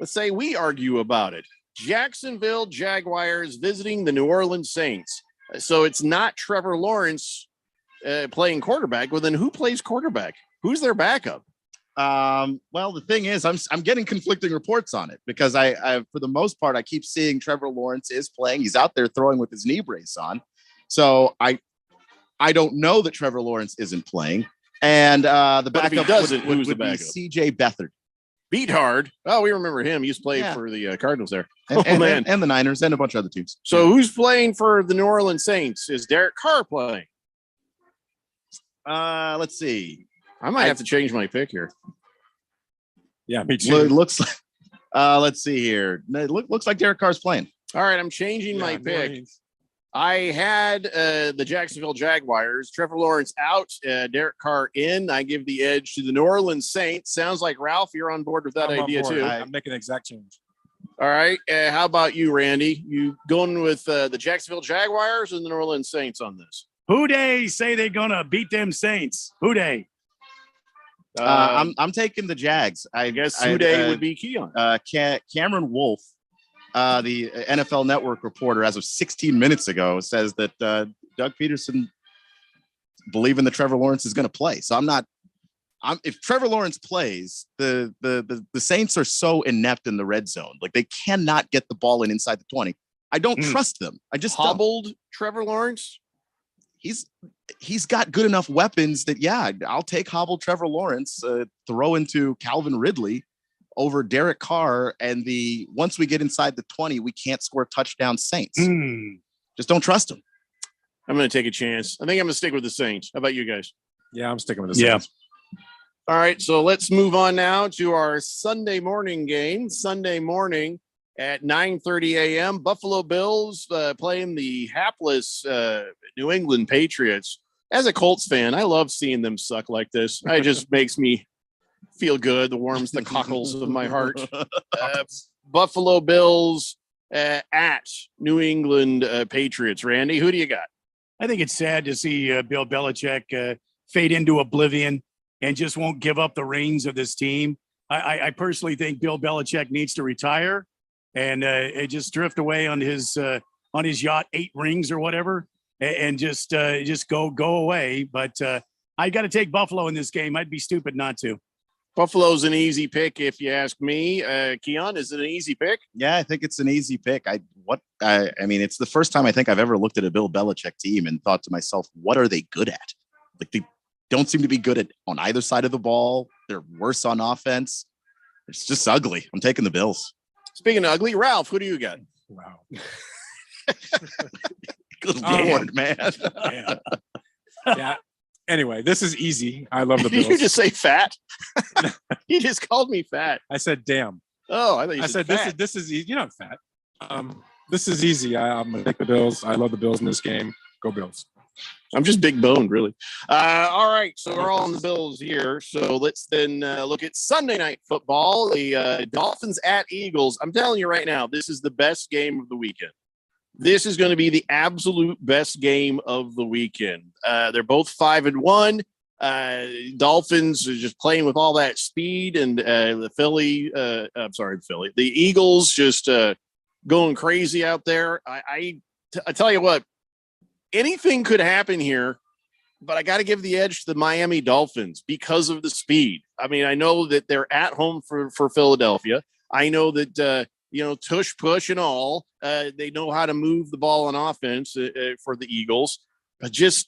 say we argue about it. Jacksonville Jaguars visiting the New Orleans Saints. So it's not Trevor Lawrence playing quarterback. Well, then who plays quarterback? Who's their backup? Well, the thing is, I'm getting conflicting reports on it because I for the most part, I keep seeing Trevor Lawrence is playing. He's out there throwing with his knee brace on. So I don't know that Trevor Lawrence isn't playing. And the backup would be CJ Beathard. Beat hard. Oh, we remember him. He used to play for the Cardinals there. And the Niners and a bunch of other teams. So who's playing for the New Orleans Saints? Is Derek Carr playing? Let's see. I might have to change my pick here. Yeah, me too. Well, it looks like, let's see here. It looks like Derek Carr's playing. All right, I'm changing my pick. I had the Jacksonville Jaguars, Trevor Lawrence out, Derek Carr in. I give the edge to the New Orleans Saints. Sounds like, Ralph, you're on board with that idea too. I'm making an exact change. All right. How about you, Randy? You going with the Jacksonville Jaguars and the New Orleans Saints on this? Who they say they're gonna beat them Saints? Who they? I'm taking the Jags. I guess who they would be Keon. Cameron Wolf, the NFL Network reporter, as of 16 minutes ago, says that Doug Peterson believing that Trevor Lawrence is going to play. So if Trevor Lawrence plays, the Saints are so inept in the red zone, like they cannot get the ball inside the 20. I don't trust them. I just hobbled Trevor Lawrence. He's got good enough weapons that, yeah, I'll take hobbled Trevor Lawrence, throw into Calvin Ridley over Derek Carr. And once we get inside the 20, we can't score touchdown Saints. Just don't trust him. I'm going to take a chance. I think I'm going to stick with the Saints. How about you guys? Yeah, I'm sticking with the Saints. All right, so let's move on now to our Sunday morning game. Sunday morning at 9:30 a.m., Buffalo Bills playing the hapless New England Patriots. As a Colts fan, I love seeing them suck like this. It just makes me feel good. It warms the cockles of my heart. Buffalo Bills at New England Patriots. Randy, who do you got? I think it's sad to see Bill Belichick fade into oblivion and just won't give up the reins of this team. I personally think Bill Belichick needs to retire and just drift away on his yacht, 8 rings or whatever, and just go away. But I got to take Buffalo in this game. I'd be stupid not to. Buffalo's an easy pick, if you ask me. Keon, is it an easy pick? Yeah, I think it's an easy pick. I mean, it's the first time I think I've ever looked at a Bill Belichick team and thought to myself, what are they good at? Like, they don't seem to be good on either side of the ball. They're worse on offense. It's just ugly. I'm taking the Bills. Speaking of ugly, Ralph, who do you got? Wow. Good Lord, man. Yeah. Anyway, this is easy. I love the Bills. Did you just say fat? He just called me fat. I said, damn. Oh, I thought you said fat. This is easy. You're not fat. This is easy. I'm going to take the Bills. I love the Bills in this game. Go Bills. I'm just big boned, really. All right, so we're all on the Bills here. So let's then look at Sunday night football. The Dolphins at Eagles. I'm telling you right now, this is the best game of the weekend. This is going to be the absolute best game of the weekend. They're both 5-1. Dolphins are just playing with all that speed, and the Eagles just going crazy out there. I tell you what, anything could happen here, but I got to give the edge to the Miami Dolphins because of the speed. I mean, I know that they're at home for Philadelphia. I know that, tush push and all, they know how to move the ball on offense for the Eagles. But just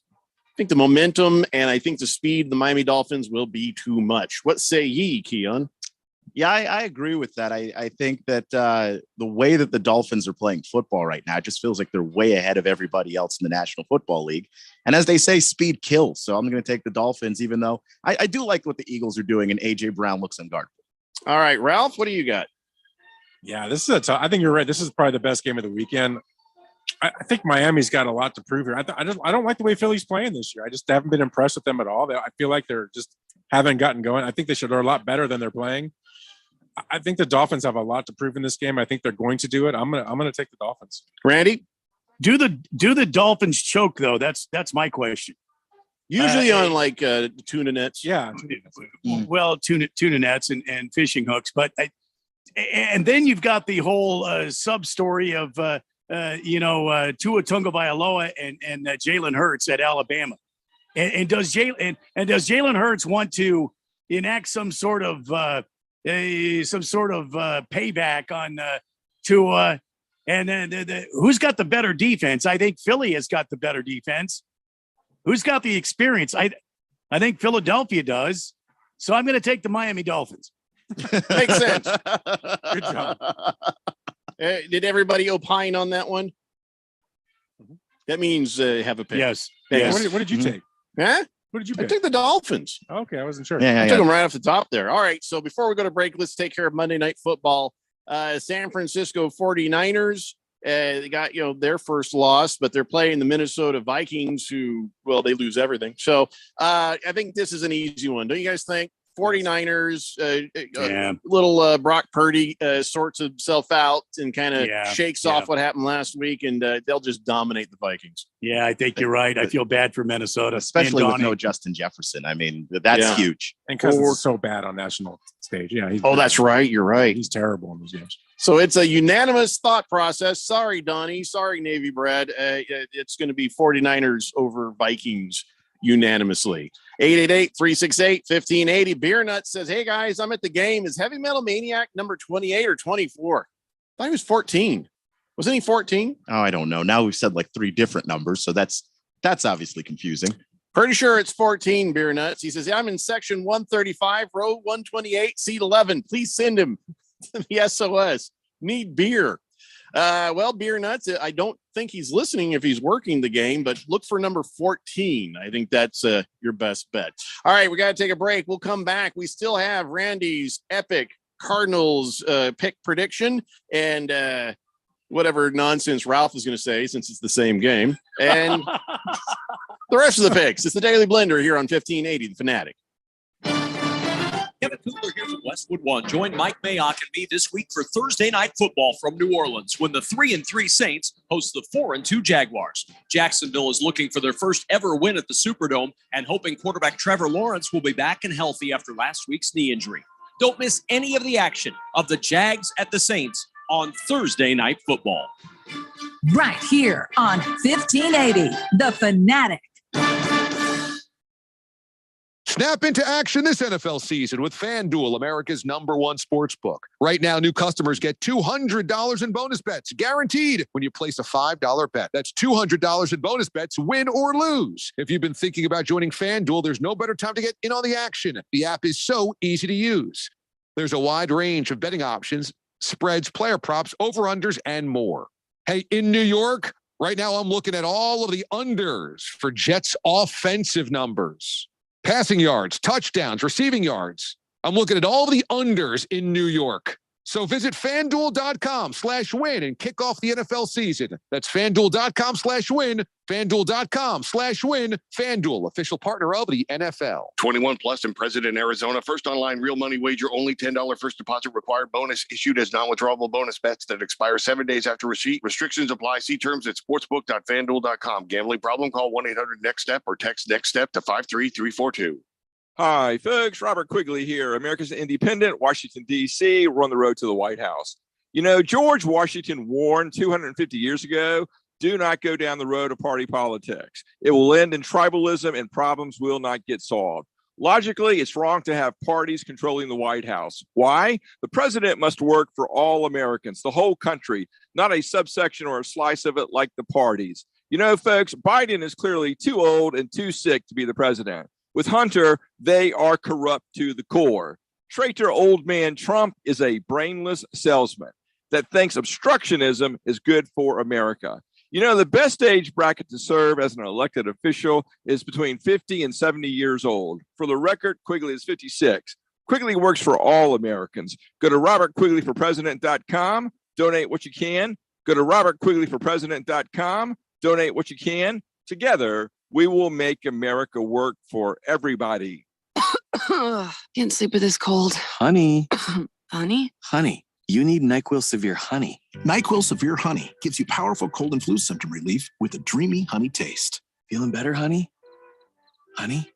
think the momentum and I think the speed of the Miami Dolphins will be too much. What say ye, Keon? Yeah, I agree with that. I think that the way that the Dolphins are playing football right now, it just feels like they're way ahead of everybody else in the National Football League. And as they say, speed kills. So I'm going to take the Dolphins, even though I do like what the Eagles are doing, and A.J. Brown looks unguardable. All right, Ralph, what do you got? Yeah, this is I think you're right. This is probably the best game of the weekend. I think Miami's got a lot to prove here. I don't like the way Philly's playing this year. I just haven't been impressed with them at all. I feel like they're just haven't gotten going. I think they should are a lot better than they're playing. I think the Dolphins have a lot to prove in this game. I think they're going to do it. I'm gonna take the Dolphins. Randy, do the Dolphins choke though? That's my question. Usually on like tuna nets. Yeah. Well, tuna nets and fishing hooks, but and then you've got the whole sub story of Tua Tagovailoa and Jalen Hurts at Alabama, and does Jalen Hurts want to enact some sort of payback on Tua? And then who's got the better defense? I think Philly has got the better defense. Who's got the experience? I think Philadelphia does. So I'm going to take the Miami Dolphins. Makes sense. Good job. Did everybody opine on that one? That means have a pick. Yes. What did you take? Huh? What did you I pick? took the Dolphins. Okay, I wasn't sure. I took them right off the top there. All right. So before we go to break, let's take care of Monday Night Football. San Francisco 49ers. They got, their first loss, but they're playing the Minnesota Vikings who, they lose everything. So I think this is an easy one. Don't you guys think? 49ers, little Brock Purdy sorts himself out and kind of shakes off what happened last week, and they'll just dominate the Vikings. Yeah, I think you're right. I feel bad for Minnesota. Especially with no Justin Jefferson. I mean, that's huge. And Cousins is so bad on national stage. Yeah. That's right. You're right. He's terrible in those games. So it's a unanimous thought process. Sorry, Donnie. Sorry, Navy Bread. It's going to be 49ers over Vikings unanimously. 888-368-1580. Beer Nut says, hey, guys, I'm at the game. Is Heavy Metal Maniac number 28 or 24? I thought he was 14. Wasn't he 14? Oh, I don't know. Now we've said like 3 different numbers, so that's obviously confusing. Pretty sure it's 14, Beer Nuts. He says, I'm in section 135, row 128, seat 11. Please send him the SOS. Need beer. Beer Nuts, I don't think he's listening if he's working the game, but look for number 14. I think that's your best bet. All right, we got to take a break. We'll come back. We still have Randy's epic Cardinals pick prediction and whatever nonsense Ralph is going to say since it's the same game. And the rest of the picks. It's the Daily Blender here on 1580, The Fanatic. Kevin Kugler here from Westwood One. Join Mike Mayock and me this week for Thursday Night Football from New Orleans when the 3-3 Saints host the 4-2 Jaguars. Jacksonville is looking for their first ever win at the Superdome and hoping quarterback Trevor Lawrence will be back and healthy after last week's knee injury. Don't miss any of the action of the Jags at the Saints on Thursday Night Football. Right here on 1580, The Fanatic. Snap into action this NFL season with FanDuel, America's #1 sportsbook. Right now, new customers get $200 in bonus bets, guaranteed when you place a $5 bet. That's $200 in bonus bets, win or lose. If you've been thinking about joining FanDuel, there's no better time to get in on the action. The app is so easy to use. There's a wide range of betting options, spreads, player props, over-unders, and more. Hey, in New York, right now I'm looking at all of the unders for Jets offensive numbers. Passing yards, touchdowns, receiving yards. I'm looking at all the unders in New York. So visit FanDuel.com/win and kick off the NFL season. That's FanDuel.com/win, FanDuel.com/win. FanDuel, official partner of the NFL. 21 plus and present in Arizona. First online real money wager, only $10 first deposit required. Bonus issued as non-withdrawable bonus bets that expire 7 days after receipt. Restrictions apply. See terms at sportsbook.fanduel.com. Gambling problem? Call 1-800-NEXT-STEP or text NEXT STEP to 53342. Hi, folks. Robert Quigley here, America's Independent, Washington, D.C. We're on the road to the White House. You know, George Washington warned 250 years ago, do not go down the road of party politics. It will end in tribalism and problems will not get solved. Logically, it's wrong to have parties controlling the White House. Why? The president must work for all Americans, the whole country, not a subsection or a slice of it like the parties. You know, folks, Biden is clearly too old and too sick to be the president. With Hunter, they are corrupt to the core. Traitor old man Trump is a brainless salesman that thinks obstructionism is good for America. You know, the best age bracket to serve as an elected official is between 50 and 70 years old. For the record, Quigley is 56. Quigley works for all Americans. Go to RobertQuigleyforPresident.com, donate what you can, Go to robertquigleyforpresident.com. Donate what you can. Together, we will make America work for everybody. Can't sleep with this cold. Honey. Honey? Honey, you need NyQuil Severe Honey. NyQuil Severe Honey gives you powerful cold and flu symptom relief with a dreamy honey taste. Feeling better, honey? Honey?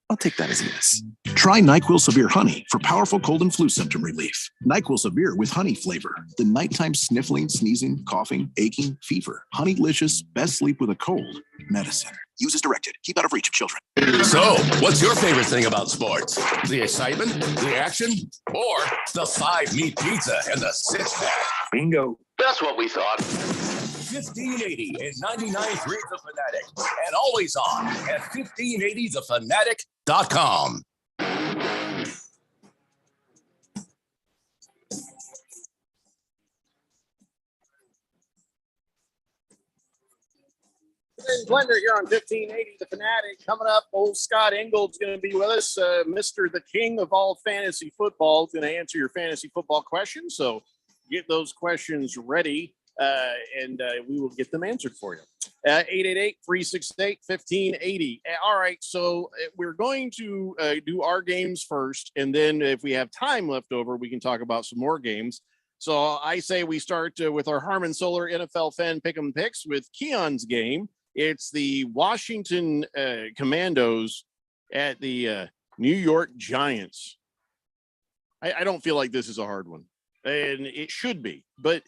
I'll take that as a yes. Try NyQuil Severe Honey for powerful cold and flu symptom relief. NyQuil Severe with honey flavor. The nighttime sniffling, sneezing, coughing, aching, fever. Honeylicious, best sleep with a cold medicine. Use as directed. Keep out of reach of children. So, what's your favorite thing about sports? The excitement, the action, or the 5-meat pizza and the 6-pack? Bingo. That's what we thought. 1580 and 99.3 The Fanatic, and always on at 1580thefanatic.com. Blender here on 1580 The Fanatic. Coming up, old Scott Ingold's going to be with us, Mr. the King of all fantasy football. He's going to answer your fantasy football questions. So get those questions ready, and we will get them answered for you. 888-368-1580. All right, so we're going to do our games first, and then if we have time left over, we can talk about some more games. So I say we start with our Harmon Solar NFL Fan Pick'em Picks with Keon's game. It's the Washington Commandos at the New York Giants. I don't feel like this is a hard one, and it should be, but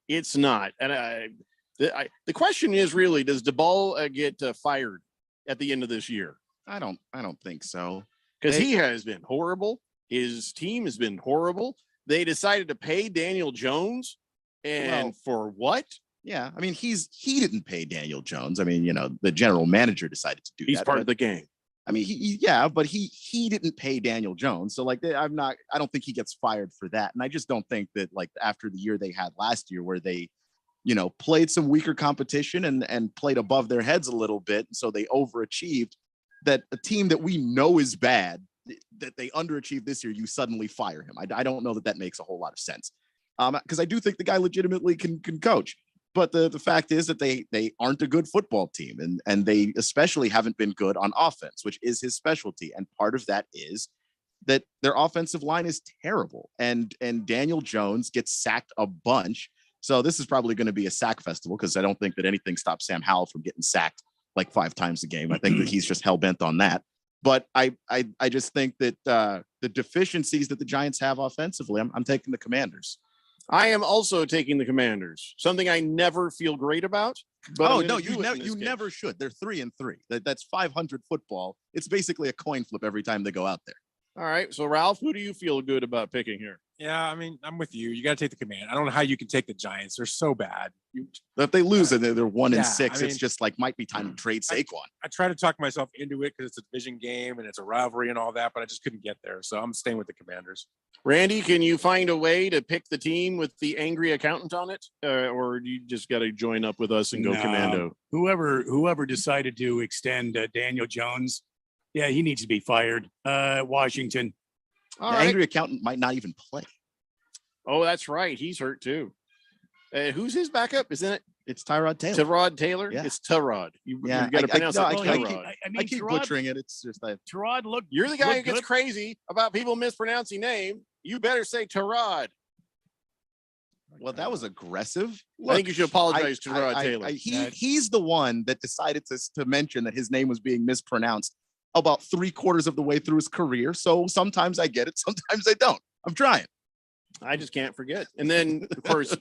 it's not. And the question is really, does DeBall get fired at the end of this year? I don't think so. Because he has been horrible. His team has been horrible. They decided to pay Daniel Jones, and for what? Yeah, I mean, he didn't pay Daniel Jones. I mean, the general manager decided to do that. He's part of the game. I mean, but he didn't pay Daniel Jones. So I don't think he gets fired for that. And I just don't think that after the year they had last year where they, played some weaker competition and played above their heads a little bit. And so they overachieved, that a team that we know is bad, that they underachieved this year, you suddenly fire him. I don't know that makes a whole lot of sense. Because I do think the guy legitimately can coach. But the fact is that they aren't a good football team, and they especially haven't been good on offense, which is his specialty. And part of that is that their offensive line is terrible, and Daniel Jones gets sacked a bunch. So this is probably going to be a sack festival, because I don't think that anything stops Sam Howell from getting sacked 5 times a game. I think that he's just hell bent on that. But I just think that the deficiencies that the Giants have offensively, I'm taking the Commanders. I am also taking the Commanders, something I never feel great about. But you never should. They're 3-3. That's 500 football. It's basically a coin flip every time they go out there. All right. So, Ralph, who do you feel good about picking here? Yeah, I mean, I'm with you. You got to take the Command. I don't know how you can take the Giants. They're so bad. If they lose and they're 1-6, it's just might be time to trade Saquon. I try to talk myself into it because it's a division game and it's a rivalry and all that, but I just couldn't get there. So I'm staying with the Commanders. Randy, can you find a way to pick the team with the angry accountant on it? Or you just got to join up with us and go commando? Whoever decided to extend Daniel Jones, yeah, he needs to be fired. Washington. The angry accountant might not even play. Oh, that's right. He's hurt too. Who's his backup? Isn't it? It's Tyrod Taylor. Tyrod Taylor? Yeah. it's Tyrod. You got to pronounce it I Tyrod. keep butchering it. It's just Tyrod, look. You're the guy who gets crazy about people mispronouncing name. You better say Tyrod. Well, that was aggressive. I think you should apologize to Tyrod Taylor. He's the one that decided to mention that his name was being mispronounced about 3/4 of the way through his career. So sometimes I get it. Sometimes I don't. I'm trying. I just can't forget. And then, of course,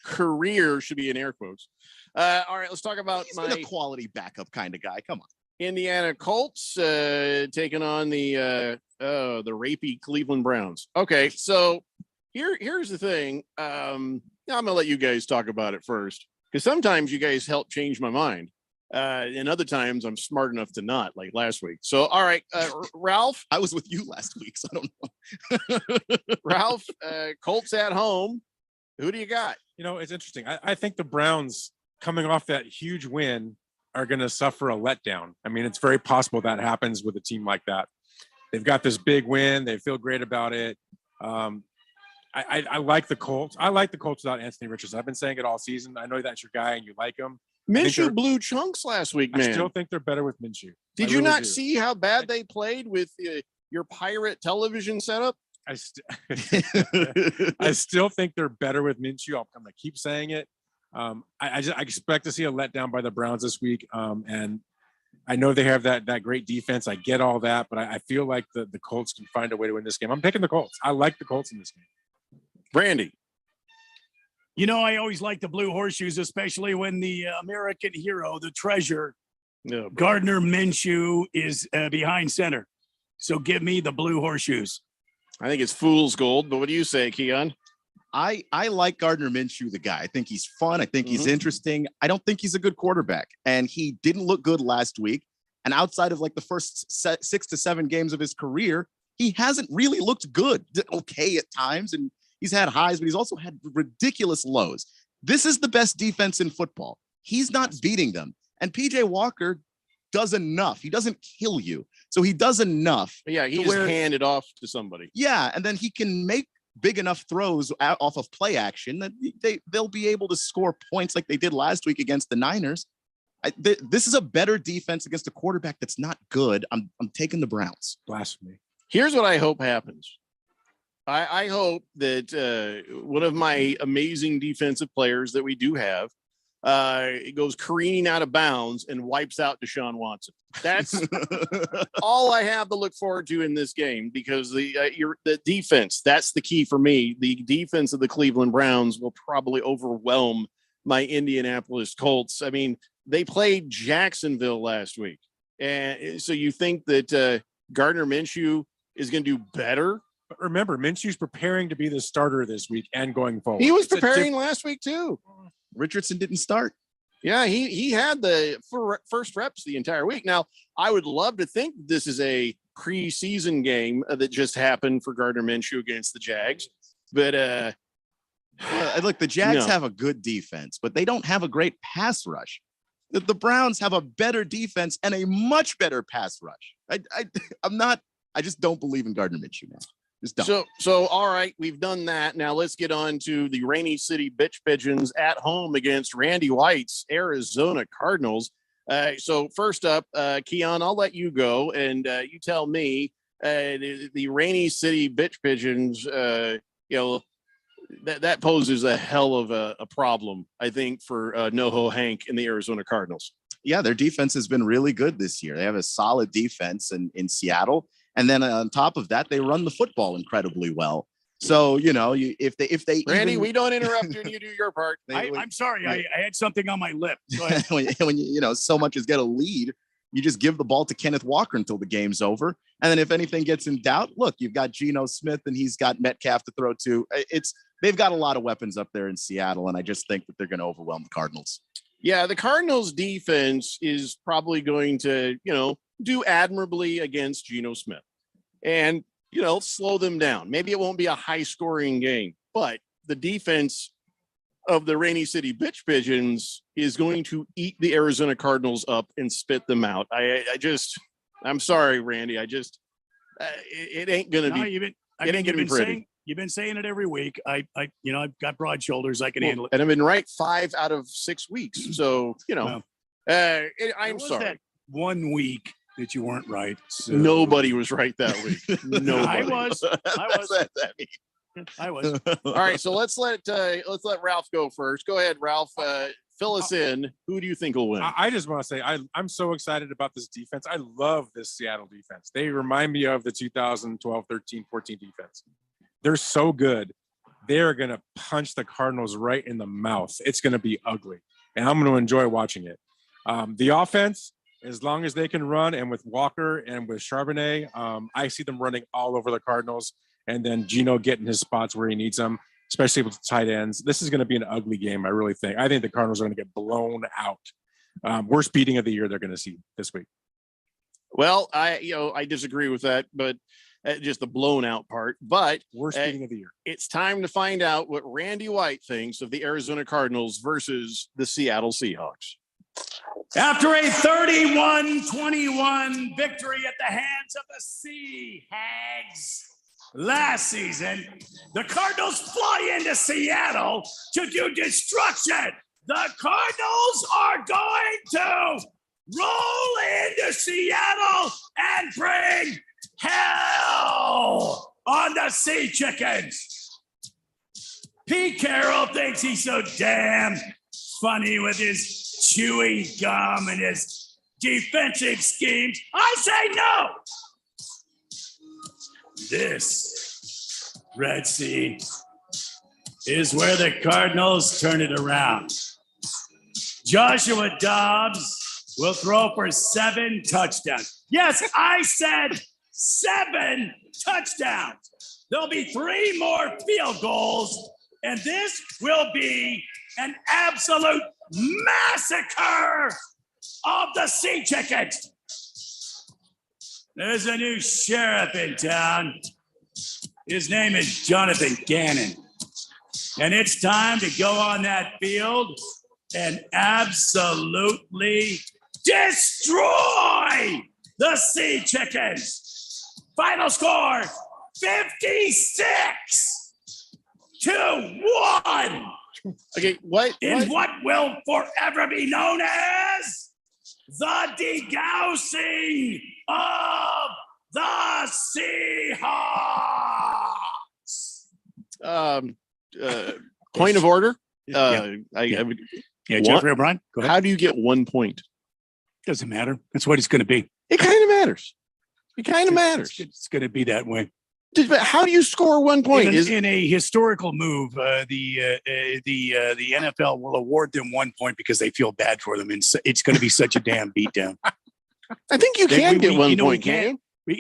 career should be in air quotes. All right, let's talk about a quality backup kind of guy. Come on. Indiana Colts taking on the rapey Cleveland Browns. Okay, so here's the thing. I'm gonna let you guys talk about it first, because sometimes you guys help change my mind. And other times I'm smart enough to not, like last week. So, all right, Ralph. I was with you last week, so I don't know. Ralph, Colts at home. Who do you got? It's interesting. I think the Browns, coming off that huge win, are going to suffer a letdown. I mean, it's very possible that happens with a team like that. They've got this big win. They feel great about it. I like the Colts. I like the Colts without Anthony Richardson. I've been saying it all season. I know that's your guy and you like him. Minshew blew chunks last week, man. I still think they're better with Minshew. Did you not see how bad they played with your pirate television setup? I still think they're better with Minshew. I'm going to keep saying it. I expect to see a letdown by the Browns this week. And I know they have that great defense. I get all that, but I feel like the Colts can find a way to win this game. I'm picking the Colts. I like the Colts in this game. Brandy. You know, I always like the blue horseshoes, especially when the American hero, the treasure, Gardner Minshew is behind center. So give me the blue horseshoes. I think it's fool's gold, but what do you say, Keon? I like Gardner Minshew, the guy. I think he's fun. I think he's interesting. I don't think he's a good quarterback, and he didn't look good last week. And outside of like the first 6 to 7 games of his career, he hasn't really looked good. Okay at times, and he's had highs, but he's also had ridiculous lows. This is the best defense in football. He's not beating them. And PJ Walker does enough. He doesn't kill you. So he does enough. Yeah, he just hand it off to somebody. Yeah, and then he can make big enough throws off of play action that they'll be able to score points like they did last week against the Niners. This is a better defense against a quarterback that's not good. I'm taking the Browns. Blasphemy. Here's what I hope happens. I hope that one of my amazing defensive players that we do have it goes careening out of bounds and wipes out Deshaun Watson. That's all I have to look forward to in this game, because the defense, that's the key for me. The defense of the Cleveland Browns will probably overwhelm my Indianapolis Colts. I mean, they played Jacksonville last week. And so you think that Gardner Minshew is going to do better? But remember, Minshew's preparing to be the starter this week and going forward. He was preparing last week too. Richardson didn't start. Yeah, he had the first reps the entire week. Now, I would love to think this is a preseason game that just happened for Gardner Minshew against the Jags. But look, the Jags have a good defense, but they don't have a great pass rush. The Browns have a better defense and a much better pass rush. I just don't believe in Gardner Minshew now. So all right, we've done that. Now let's get on to the Rainy City Bitch Pigeons at home against Randy White's Arizona Cardinals. So first up, Keon, I'll let you go and you tell me the Rainy City Bitch Pigeons. That poses a hell of a problem, I think, for NoHo Hank and the Arizona Cardinals. Yeah, their defense has been really good this year. They have a solid defense in Seattle. And then on top of that, they run the football incredibly well. So, if they Randy, we don't interrupt you and you do your part. I'm sorry. I had something on my lip. when so much as get a lead, you just give the ball to Kenneth Walker until the game's over. And then if anything gets in doubt, look, you've got Geno Smith and he's got Metcalf to throw to. They've got a lot of weapons up there in Seattle. And I just think that they're going to overwhelm the Cardinals. Yeah, the Cardinals defense is probably going to, do admirably against Geno Smith and, slow them down. Maybe it won't be a high scoring game, but the defense of the Rainy City Bitch Pigeons is going to eat the Arizona Cardinals up and spit them out. I'm sorry, Randy. It ain't going to be, it ain't going to be pretty. You've been saying it every week. I've got broad shoulders. I can handle it. And I've been right 5 out of 6 weeks. So, I'm sorry. That 1 week that you weren't right. So. Nobody was right that week. Nobody. I was. All right. So let's let Ralph go first. Go ahead, Ralph. Fill us in. Who do you think will win? I just want to say I'm so excited about this defense. I love this Seattle defense. They remind me of the 2012, 13, 14 defense. They're so good. They're going to punch the Cardinals right in the mouth. It's going to be ugly, and I'm going to enjoy watching it. The offense, as long as they can run, and with Walker and with Charbonnet, I see them running all over the Cardinals, and then Geno getting his spots where he needs them, especially with the tight ends. This is going to be an ugly game, I really think. I think the Cardinals are going to get blown out. Worst beating of the year they're going to see this week. Well, I disagree with that, but just the blown out part. But worst beating of the year. It's time to find out what Randy White thinks of the Arizona Cardinals versus the Seattle Seahawks. After a 31-21 victory at the hands of the Sea Hags, Last season, the Cardinals fly into Seattle to do destruction. The Cardinals are going to roll into Seattle and bring hell on the Sea Chickens. Pete Carroll thinks he's so damn funny with his chewing gum and his defensive schemes. I say no. This, Red Sea, is where the Cardinals turn it around. Joshua Dobbs will throw for 7 touchdowns. Yes, I said 7 touchdowns. There'll be 3 more field goals, and this will be an absolute massacre of the Sea Chickens. There's a new sheriff in town. His name is Jonathan Gannon. And it's time to go on that field and absolutely destroy the Sea Chickens. Final score, 56-1. Okay, what? In what will forever be known as the degousing of the Seahawks. Point of order. Jeffrey O'Brien. Go ahead. How do you get 1 point? Doesn't matter. That's what it's going to be. It kind of matters. It kind of matters. It's going to be that way. But how do you score 1 point? In a historical move, the NFL will award them 1 point because they feel bad for them, and it's going to be such a damn beatdown. I think you can get 1 point. We can't. We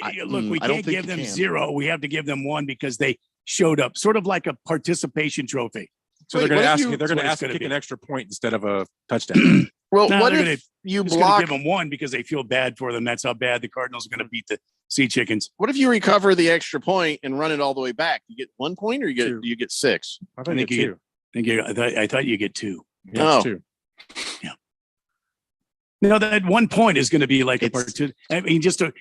can't give them 0. We have to give them 1 because they showed up, sort of like a participation trophy. So they're going to ask you. They're going to ask to kick an extra point instead of a touchdown. Well, what if you block? Give them 1 because they feel bad for them. That's how bad the Cardinals are going to beat the Sea Chickens. What if you recover the extra point and run it all the way back? You get 1 point, or you get 6? I think you get 2. I thought you get 2. Yeah, oh, 2. Yeah. No, that 1 point is going to be like just to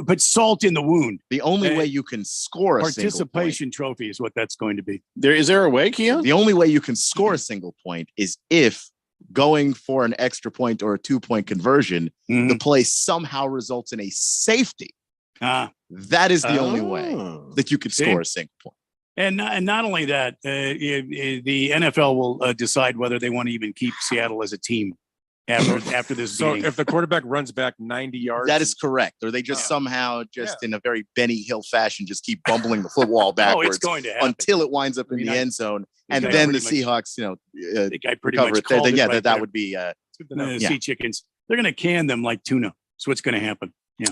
put salt in the wound. The only way you can score a participation trophy is what that's going to be. Is there a way, Keon? The only way you can score a single point is if going for an extra point or a 2-point conversion, the play somehow results in a safety. That is the only way that you could score a single point. And not only that, the NFL will decide whether they want to even keep Seattle as a team after this. So meeting. if the quarterback runs back 90 yards, that is correct. Or they just somehow in a very Benny Hill fashion just keep bumbling the football backwards it's going to happen. until it winds up in the end zone, and then the Seahawks, recover it. That would be the Sea Chickens. They're going to can them like tuna. That's what's going to happen. Yeah.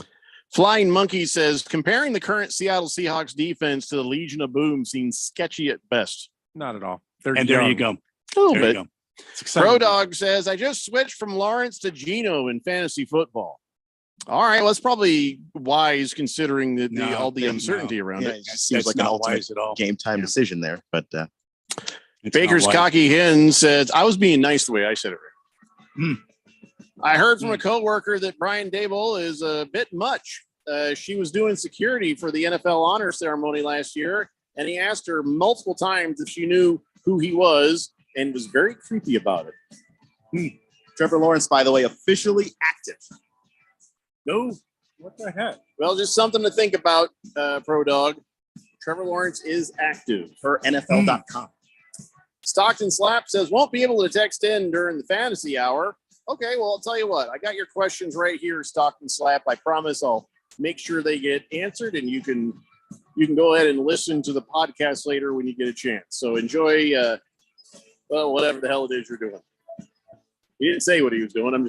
Flying Monkey says, comparing the current Seattle Seahawks defense to the Legion of Boom seems sketchy at best. Not at all. There you go. A little bit. Pro Dog says, I just switched from Lawrence to Geno in fantasy football. All right, well, that's probably wise considering all the uncertainty around it. It just seems like an ultimate game time decision there. But Baker's Cocky Hen says, I was being nice the way I said it. I heard from a coworker that Brian Daboll is a bit much. She was doing security for the NFL honor ceremony last year, and he asked her multiple times if she knew who he was and was very creepy about it. Trevor Lawrence, by the way, officially active. No. What the heck? Well, just something to think about, Pro Dog. Trevor Lawrence is active for NFL.com. Stockton Slap says, won't be able to text in during the fantasy hour. Okay, well, I'll tell you what. I got your questions right here, Stockton Slap. I promise I'll make sure they get answered, and you can go ahead and listen to the podcast later when you get a chance. So enjoy, whatever the hell it is you're doing. He didn't say what he was doing.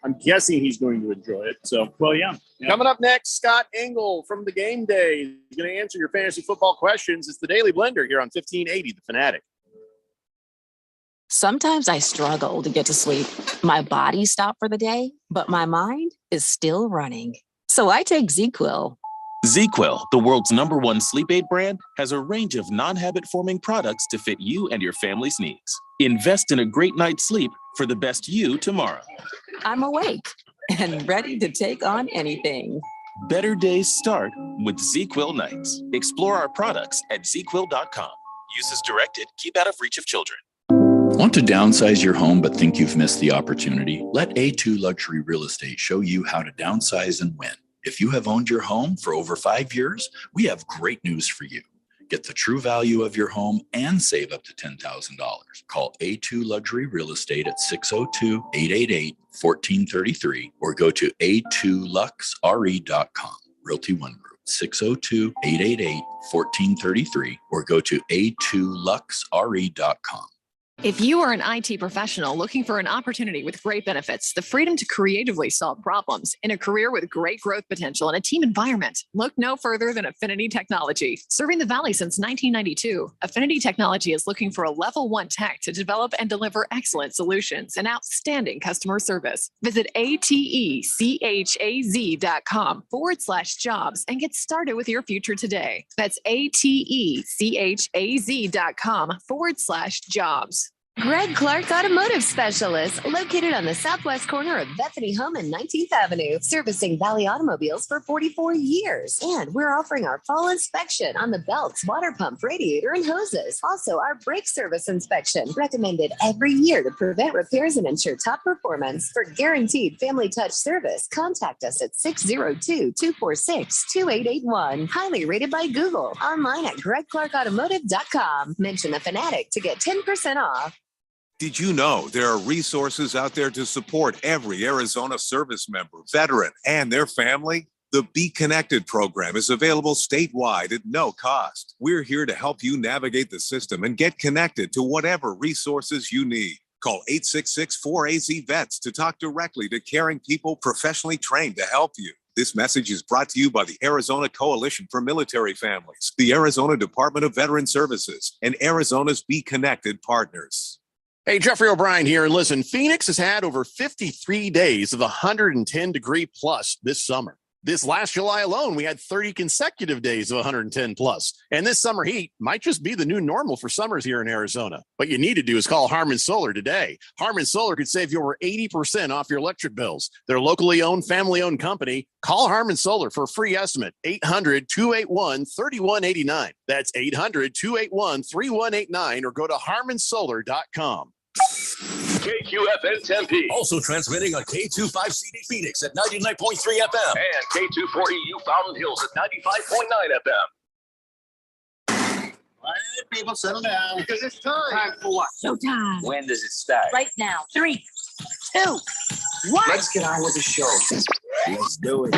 I'm guessing he's going to enjoy it. So, yeah. Coming up next, Scott Engel from the Game Day. He's going to answer your fantasy football questions. It's the Daily Blender here on 1580, The Fanatic. Sometimes I struggle to get to sleep. My body stopped for the day, but my mind is still running. So I take ZzzQuil. ZzzQuil, the world's #1 sleep aid brand, has a range of non-habit-forming products to fit you and your family's needs. Invest in a great night's sleep for the best you tomorrow. I'm awake and ready to take on anything. Better days start with ZQuil nights. Explore our products at ZQuil.com. Use as directed. Keep out of reach of children. Want to downsize your home but think you've missed the opportunity? Let A2 Luxury Real Estate show you how to downsize and win. If you have owned your home for over 5 years, we have great news for you. Get the true value of your home and save up to $10,000. Call A2 Luxury Real Estate at 602-888-1433 or go to a2luxre.com. Realty One Group, 602-888-1433 or go to a2luxre.com. If you are an IT professional looking for an opportunity with great benefits, the freedom to creatively solve problems in a career with great growth potential and a team environment, look no further than Affinity Technology. Serving the Valley since 1992, Affinity Technology is looking for a level 1 tech to develop and deliver excellent solutions and outstanding customer service. Visit atechaz.com/jobs and get started with your future today. That's atechaz.com/jobs. Greg Clark Automotive Specialist, located on the southwest corner of Bethany Home and 19th Avenue, servicing Valley automobiles for 44 years. And we're offering our fall inspection on the belts, water pump, radiator, and hoses. Also, our brake service inspection, recommended every year to prevent repairs and ensure top performance. For guaranteed family touch service, contact us at 602-246-2881. Highly rated by Google. Online at gregclarkautomotive.com. Mention the Fanatic to get 10% off. Did you know there are resources out there to support every Arizona service member, veteran, and their family? The Be Connected program is available statewide at no cost. We're here to help you navigate the system and get connected to whatever resources you need. Call 866-4AZ-VETS to talk directly to caring people professionally trained to help you. This message is brought to you by the Arizona Coalition for Military Families, the Arizona Department of Veteran Services, and Arizona's Be Connected partners. Hey, Jeffrey O'Brien here. And listen, Phoenix has had over 53 days of 110 degree plus this summer. This last July alone, we had 30 consecutive days of 110 plus. And this summer heat might just be the new normal for summers here in Arizona. What you need to do is call Harmon Solar today. Harmon Solar could save you over 80% off your electric bills. They're a locally owned, family-owned company. Call Harmon Solar for a free estimate. 800-281-3189. That's 800-281-3189 or go to harmonsolar.com. KQFN Tempe. Also transmitting on K25CD Phoenix at 99.3 FM. And K24EU Fountain Hills at 95.9 FM. All right, people, settle down. Because it's time. Time for what? Showtime. When does it start? Right now. 3, 2, 1. Let's get on with the show. Let's do it.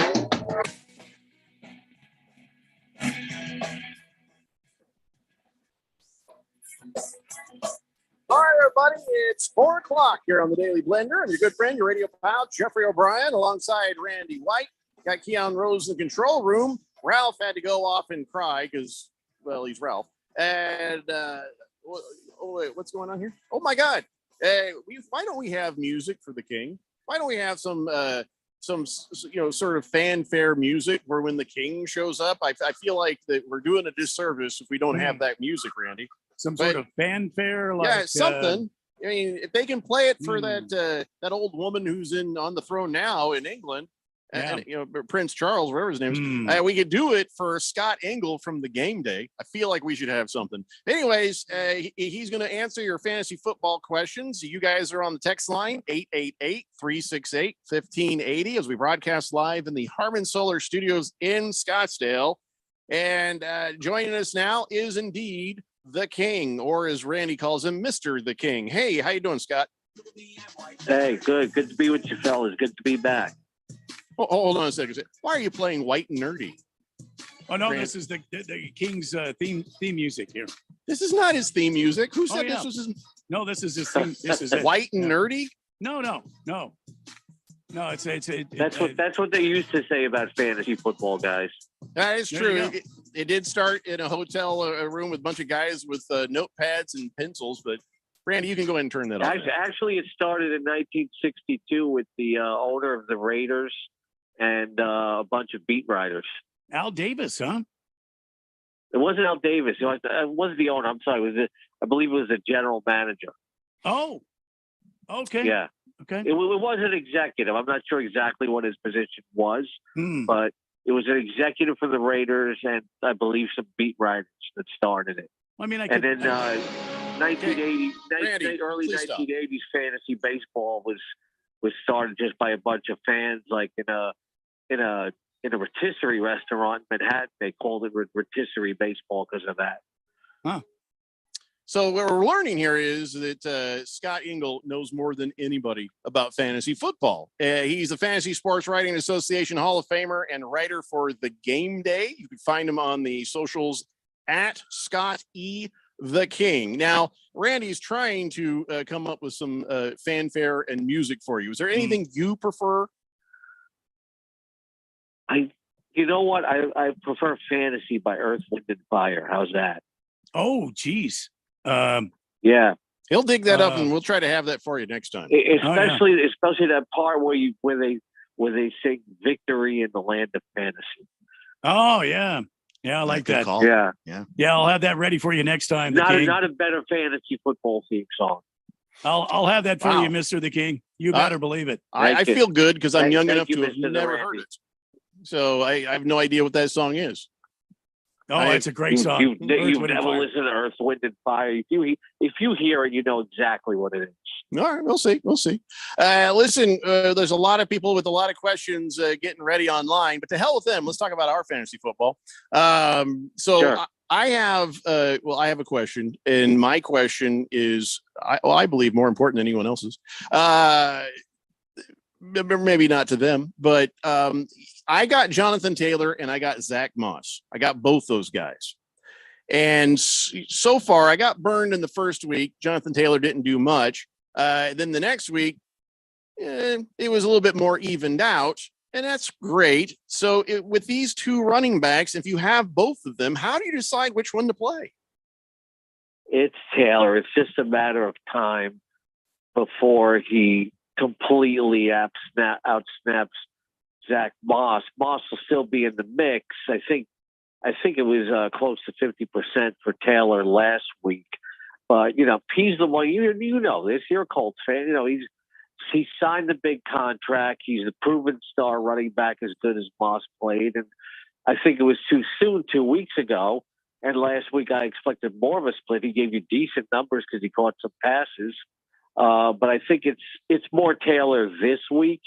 All right, everybody, it's 4 o'clock here on the Daily Blender. I'm your good friend, your radio pal, Jeffrey O'Brien, alongside Randy White. Got Keon Rose in the control room. Ralph had to go off and cry because, well, he's Ralph. And, wait, what's going on here? Oh, my God. Why don't we have music for the king? Why don't we have some sort of fanfare music where when the king shows up, I feel like that we're doing a disservice if we don't have that music, Randy. Some sort of fanfare, like yeah, something. I mean, if they can play it for that old woman who's on the throne now in England, and Prince Charles, whatever his name is, we could do it for Scott Engel from the Game Day. I feel like we should have something. Anyways, he's going to answer your fantasy football questions. You guys are on the text line 888-368-1580 as we broadcast live in the Harmon Solar Studios in Scottsdale. And joining us now is indeed the King, or as Randy calls him, Mr. the King. Hey, how you doing, Scott? Hey, good. Good to be with you, fellas. Good to be back. Oh, hold on a second. Why are you playing White and Nerdy? Oh no, this is the King's theme music here. This is not his theme music. Who said this was his? No, this is his theme. This is it. White and Nerdy. No. It's That's what they used to say about fantasy football, guys. That is true. It did start in a hotel room with a bunch of guys with notepads and pencils, but Randy, you can go ahead and turn that off. Actually, it started in 1962 with the owner of the Raiders and a bunch of beat writers. Al Davis, huh? It wasn't Al Davis. It wasn't the owner. I'm sorry. I believe it was a general manager. Oh, okay. Yeah. Okay. It was an executive. I'm not sure exactly what his position was, but It was an executive for the Raiders and I believe some beat writers that started it. I mean, and then 1980, Randy, early please stop. 1980s fantasy baseball was started just by a bunch of fans, like in a rotisserie restaurant in Manhattan. They called it rotisserie baseball because of that. Huh. So what we're learning here is that Scott Engel knows more than anybody about fantasy football. He's the Fantasy Sports Writing Association Hall of Famer and writer for The Game Day. You can find him on the socials at Scott E. The King. Now, Randy's trying to come up with some fanfare and music for you. Is there anything you prefer? You know what? I prefer Fantasy by Earth, Wind, and Fire. How's that? Oh, geez. Yeah, he'll dig that up, and we'll try to have that for you next time. Especially that part where they sing "Victory in the Land of Fantasy." Oh yeah, I like that. Call. Yeah. I'll have that ready for you next time. Not a better fantasy football theme song. I'll have that for you, Mr. the King. You better believe it. I feel good because I'm young enough you, to have Mr. never heard it, so I have no idea what that song is. Oh, it's a great song. You've never listened to Earth, Wind, and Fire. If you hear it, you know exactly what it is. All right, we'll see. Listen, there's a lot of people with a lot of questions getting ready online, but to hell with them. Let's talk about our fantasy football. Sure. I have a question, and my question is, I believe more important than anyone else's. Maybe not to them, but I got Jonathan Taylor and I got Zach Moss. I got both those guys. And so far, I got burned in the first week. Jonathan Taylor didn't do much. Then the next week, it was a little bit more evened out, and that's great. So with these two running backs, if you have both of them, how do you decide which one to play? It's Taylor. It's just a matter of time before he completely outsnaps Zach Moss. Moss will still be in the mix. I think it was close to 50% for Taylor last week. But he's the one. You know this. You're a Colts fan. He signed the big contract. He's a proven star running back, as good as Moss played. And I think it was too soon 2 weeks ago. And last week I expected more of a split. He gave you decent numbers because he caught some passes. But I think it's more Taylor this week,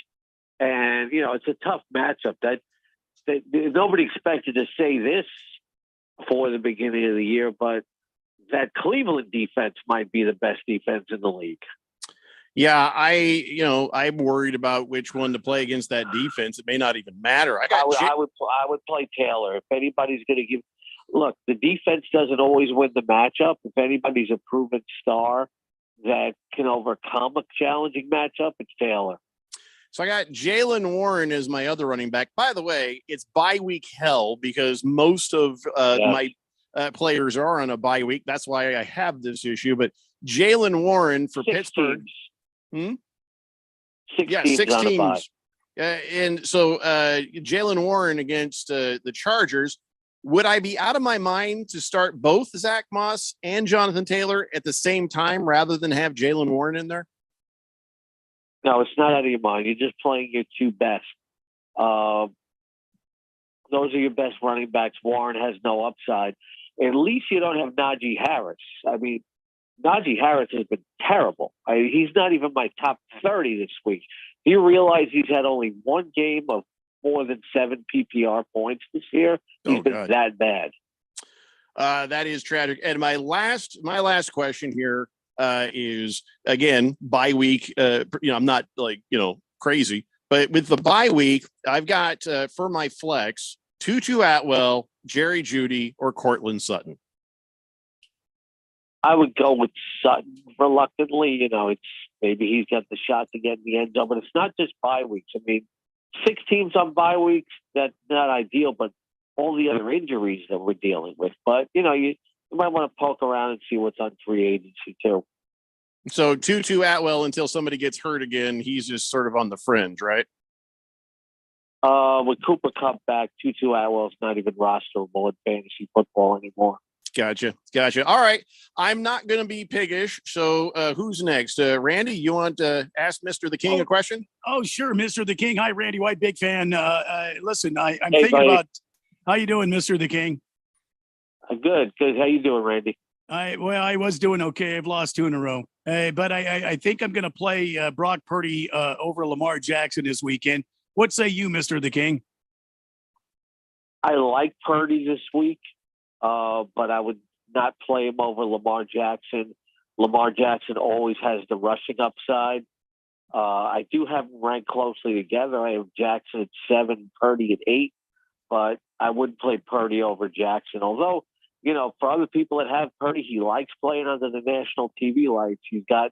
and it's a tough matchup. That nobody expected to say this before the beginning of the year, but that Cleveland defense might be the best defense in the league. Yeah, I'm worried about which one to play against that defense. It may not even matter. I would play Taylor if anybody's going to give. Look, the defense doesn't always win the matchup. If anybody's a proven star that can overcome a challenging matchup, it's Taylor. So I got Jaylen Warren as my other running back. By the way, it's bye week hell because most of my players are on a bye week. That's why I have this issue. But Jaylen Warren for Pittsburgh. 6 teams. And so Jaylen Warren against the Chargers. Would I be out of my mind to start both Zach Moss and Jonathan Taylor at the same time rather than have Jaylen Warren in there? No, it's not out of your mind. You're just playing your two best. Those are your best running backs. Warren has no upside. At least you don't have Najee Harris. I mean, Najee Harris has been terrible. He's not even my top 30 this week. Do you realize he's had only one game of more than 7 PPR points this year? He's been that bad. That is tragic. And my last question here is, again, bye week. I'm not crazy, but with the bye week, I've got for my flex, Tutu Atwell, Jerry Jeudy, or Cortland Sutton. I would go with Sutton reluctantly. It's maybe he's got the shot to get in the end zone, but it's not just bye weeks. I mean, 6 teams on bye weeks, that's not ideal, but all the other injuries that we're dealing with. But, you might want to poke around and see what's on free agency too. So Tutu Atwell, until somebody gets hurt again, he's just sort of on the fringe, right? With Cooper Kupp back, Tutu Atwell's not even rosterable in fantasy football anymore. Gotcha. All right. I'm not going to be piggish. So who's next? Randy, you want to ask Mr. the King a question? Oh, sure. Mr. the King. Hi, Randy White. Big fan. Listen, I'm Hey, thinking buddy. about how you doing, Mr. the King? Good. How you doing, Randy? I was doing okay. I've lost 2 in a row. But I think I'm going to play Brock Purdy over Lamar Jackson this weekend. What say you, Mr. the King? I like Purdy this week, but I would not play him over Lamar Jackson. Lamar Jackson always has the rushing upside. I do have them ranked closely together. I have Jackson at 7, Purdy at 8, but I wouldn't play Purdy over Jackson. Although, for other people that have Purdy, he likes playing under the national TV lights. He's got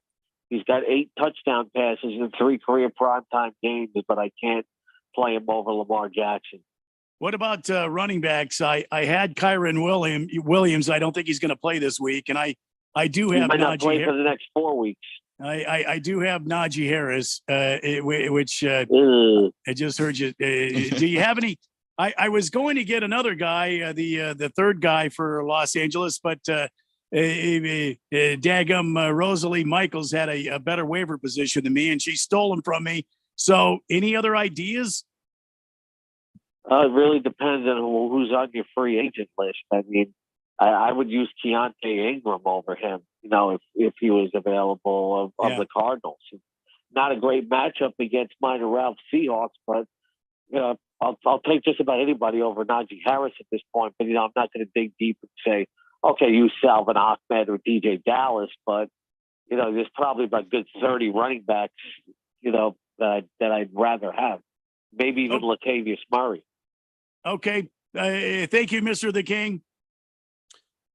8 touchdown passes in 3 career primetime games, but I can't play him over Lamar Jackson. What about running backs? I had Kyron Williams. I don't think he's going to play this week, and I do have He might not play Najee for the next 4 weeks. I do have Najee Harris, which I just heard you. Do you have any? I was going to get another guy, the third guy for Los Angeles, but Dagum Rosalie Michaels had a better waiver position than me, and she stole him from me. So, any other ideas? It really depends on who's on your free agent list. I mean, I would use Keontae Ingram over him, if he was available of the Cardinals. Not a great matchup against mine and Ralph Seahawks, but I'll take just about anybody over Najee Harris at this point. But I'm not going to dig deep and say, okay, use Salvin Ahmed or DJ Dallas. But there's probably about good 30 running backs, that I'd rather have. Maybe even Latavius Murray. Okay. Thank you, Mr. the King.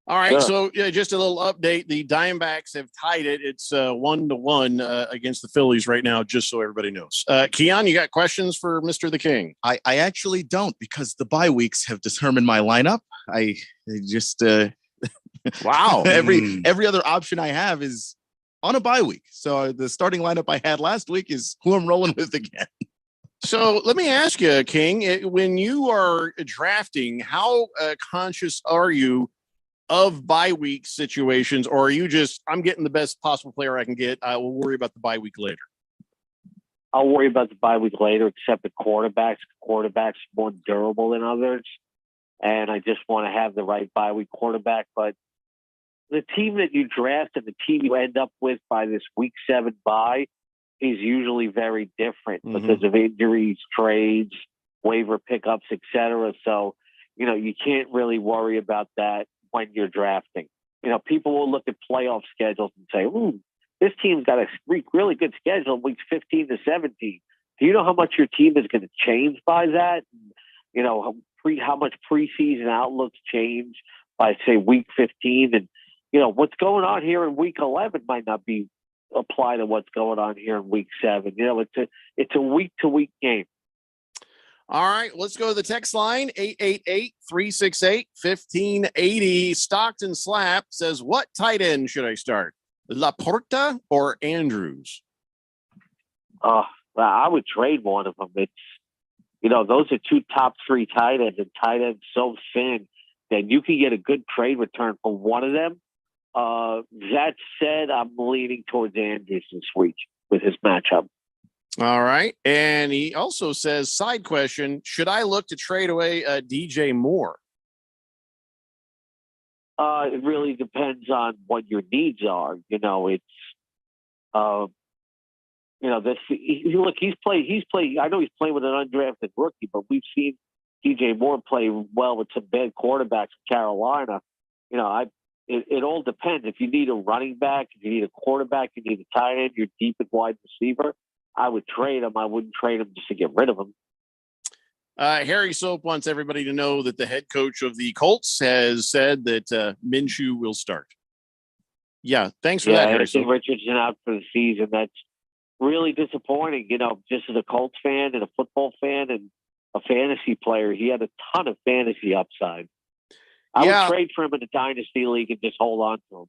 All right. So just a little update. The Diamondbacks have tied it. It's 1-1 against the Phillies right now, just so everybody knows. Keon, you got questions for Mr. the King? I actually don't, because the bye weeks have determined my lineup. I just wow. Every other option I have is on a bye week. So the starting lineup I had last week is who I'm rolling with again. So let me ask you, King, when you are drafting, how conscious are you of bye week situations, or are you just, I'm getting the best possible player I can get, I will worry about the bye week later? I'll worry about the bye week later, except the quarterbacks. Quarterbacks more durable than others, and I just want to have the right bye week quarterback. But the team that you draft and the team you end up with by this week 7 bye is usually very different because of injuries, trades, waiver pickups, etc. So, you can't really worry about that when you're drafting. People will look at playoff schedules and say, this team's got a really good schedule in weeks 15 to 17. Do you know how much your team is going to change by that? How much preseason outlooks change by, say, week 15? And, what's going on here in week 11 might not be apply to what's going on here in week 7. It's a week to week game. All right, let's go to the text line 888-368-1580. Stockton Slap says, what tight end should I start, Laporta or Andrews? I would trade one of them. It's those are 2 top 3 tight ends, and tight ends so thin that you can get a good trade return for one of them. That said, I'm leaning towards Andrews this week with his matchup. All right. And he also says, side question, should I look to trade away DJ Moore? It really depends on what your needs are. He's playing. I know he's playing with an undrafted rookie, but we've seen DJ Moore play well with some bad quarterbacks in Carolina. It all depends. If you need a running back, if you need a quarterback, you need a tight end, you're deep at wide receiver, I would trade him. I wouldn't trade him just to get rid of him. Harry Soap wants everybody to know that the head coach of the Colts has said that Minshew will start. Yeah, thanks for that, Harry Soap. Richardson out for the season. That's really disappointing. Just as a Colts fan and a football fan and a fantasy player, he had a ton of fantasy upside. I would trade for him in the Dynasty League and just hold on to him.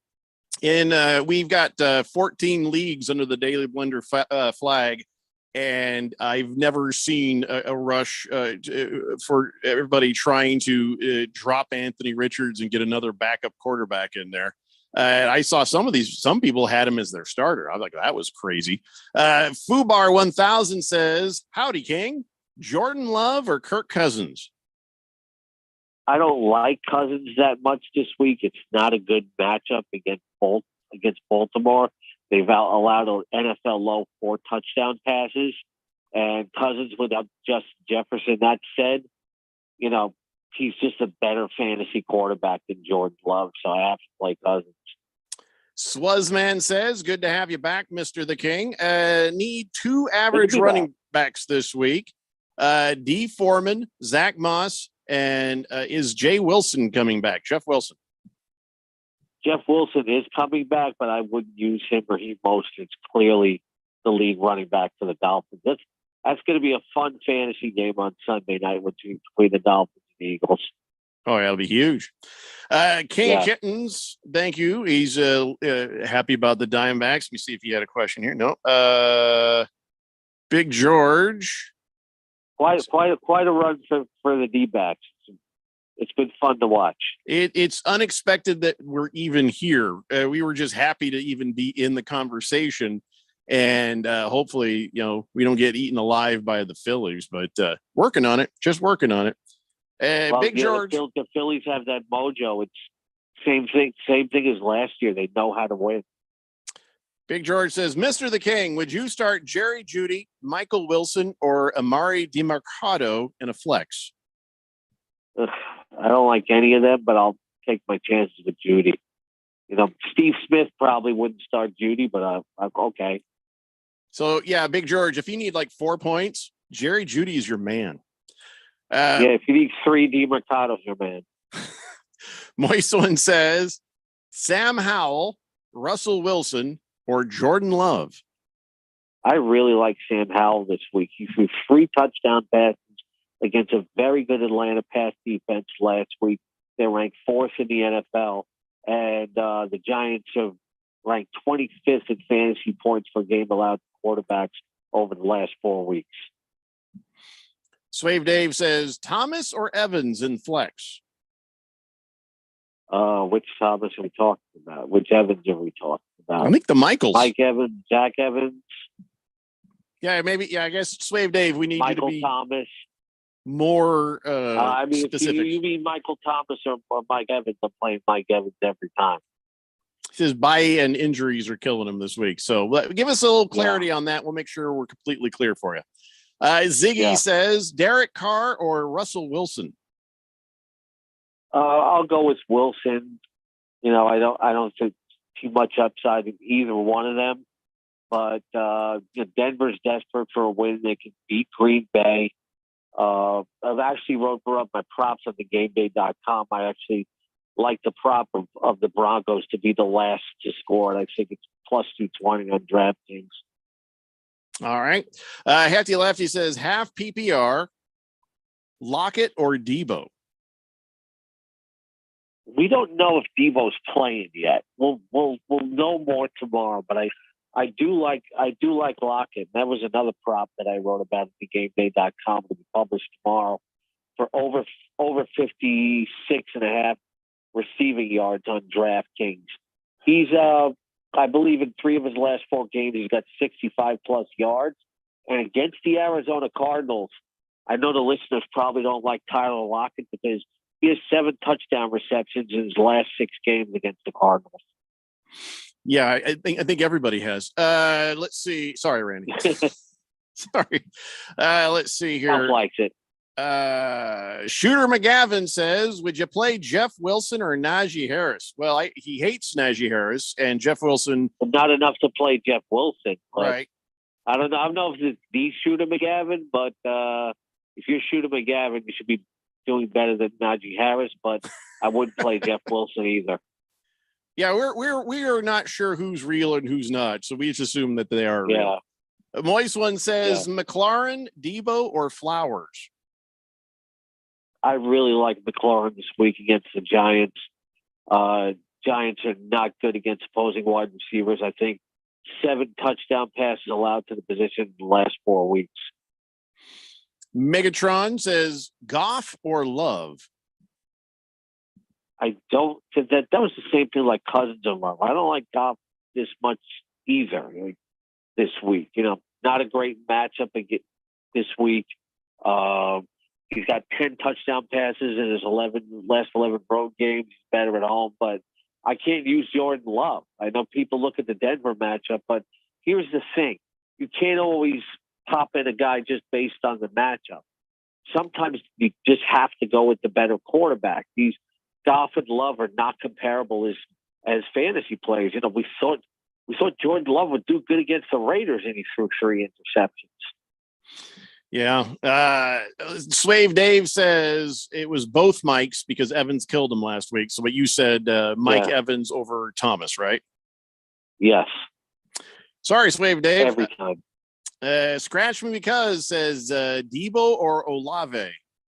And we've got 14 leagues under the Daily Blender flag. And I've never seen a rush for everybody trying to drop Anthony Richards and get another backup quarterback in there. I saw some people had him as their starter. I was like, that was crazy. Fubar 1000 says, howdy, King. Jordan Love or Kirk Cousins? I don't like Cousins that much this week. It's not a good matchup against Baltimore. They've allowed an NFL low 4 touchdown passes, and Cousins without Justin Jefferson. That said, he's just a better fantasy quarterback than Jordan Love, so I have to play Cousins. Swazman says, good to have you back, Mr. the King. Need 2 average running backs this week. D. Foreman, Zach Moss, and is Jay Wilson coming back? Jeff Wilson. Jeff Wilson is coming back, but I wouldn't use him or Raheem Mostert's clearly the lead running back for the Dolphins. That's going to be a fun fantasy game on Sunday night between the Dolphins and the Eagles. Oh, that'll be huge. King Kittens, thank you. He's happy about the Diamondbacks. Let me see if he had a question here. No. Big George. Quite a run for the D-backs. It's been fun to watch. It's unexpected that we're even here. We were just happy to even be in the conversation, and hopefully, we don't get eaten alive by the Phillies. But working on it, just working on it. Big George, the Phillies have that mojo. It's same thing as last year. They know how to win. Big George says, Mr. the King, would you start Jerry Jeudy, Michael Wilson, or Amari DiMercado in a flex? I don't like any of them, but I'll take my chances with Jeudy. Steve Smith probably wouldn't start Jeudy, but I'm okay. So, yeah, Big George, if you need like 4 points, Jerry Jeudy is your man. If you need 3, DiMercado's your man. Moist One says, Sam Howell, Russell Wilson, or Jordan Love? I really like Sam Howell this week. He threw 3 touchdown passes against a very good Atlanta pass defense last week. They ranked 4th in the NFL, and the Giants have ranked 25th in fantasy points per game allowed to quarterbacks over the last 4 weeks. Swave Dave says, Thomas or Evans in flex? Which Thomas are we talking about? Which Evans are we talking about? I think the Michaels. Mike Evans, Zach Evans. Yeah, maybe. Yeah, I guess Swave Dave, we need Michael you to be Thomas. More specific. If you mean Michael Thomas or Mike Evans, I'm playing Mike Evans every time. He says bye and injuries are killing him this week. So give us a little clarity on that. We'll make sure we're completely clear for you. Ziggy says Derek Carr or Russell Wilson. I'll go with Wilson. I don't think too much upside in either one of them. But Denver's desperate for a win. They can beat Green Bay. I've actually wrote up my props on the GameDay.com. I actually like the prop of the Broncos to be the last to score, and I think it's plus 220 on DraftKings. All right. Hefty Lefty says half PPR, Lockett or Debo? We don't know if Debo's playing yet. We'll know more tomorrow, but I do like Lockett. That was another prop that I wrote about at thegameday.com to be published tomorrow for over 56.5 receiving yards on DraftKings. He's I believe in 3 of his last 4 games he's got 65 plus yards. And against the Arizona Cardinals, I know the listeners probably don't like Tyler Lockett because he has 7 touchdown receptions in his last 6 games against the Cardinals. Yeah, I think everybody has. Let's see. Sorry, Randy. Sorry. Let's see here. Tough likes it. Shooter McGavin says, would you play Jeff Wilson or Najee Harris? Well, he hates Najee Harris and Jeff Wilson. Not enough to play Jeff Wilson. Right. I don't know if it's the Shooter McGavin, but if you're Shooter McGavin, you should be doing better than Najee Harris, but I wouldn't play Jeff Wilson either. Yeah, we are not sure who's real and who's not, so we just assume that they are real. Moist One says McLaurin, Debo, or Flowers. I really like McLaurin this week against the Giants. Giants are not good against opposing wide receivers. I think 7 touchdown passes allowed to the position in the last 4 weeks. Megatron says Goff or Love. I don't think that was the same thing like Cousins and Love. I don't like Goff this much either this week. Not a great matchup again this week. He's got 10 touchdown passes in his last 11 road games. He's better at home, but I can't use Jordan Love. I know people look at the Denver matchup, but here's the thing. You can't always pop in a guy just based on the matchup. Sometimes you just have to go with the better quarterback. These Goff and Love are not comparable as fantasy players. We thought Jordan Love would do good against the Raiders, and he threw 3 interceptions. Yeah. Swave Dave says it was both Mikes because Evans killed him last week. So what you said, Mike Evans over Thomas, right? Yes. Sorry, Swave Dave. Every time. Scratch Me Because says Debo or Olave.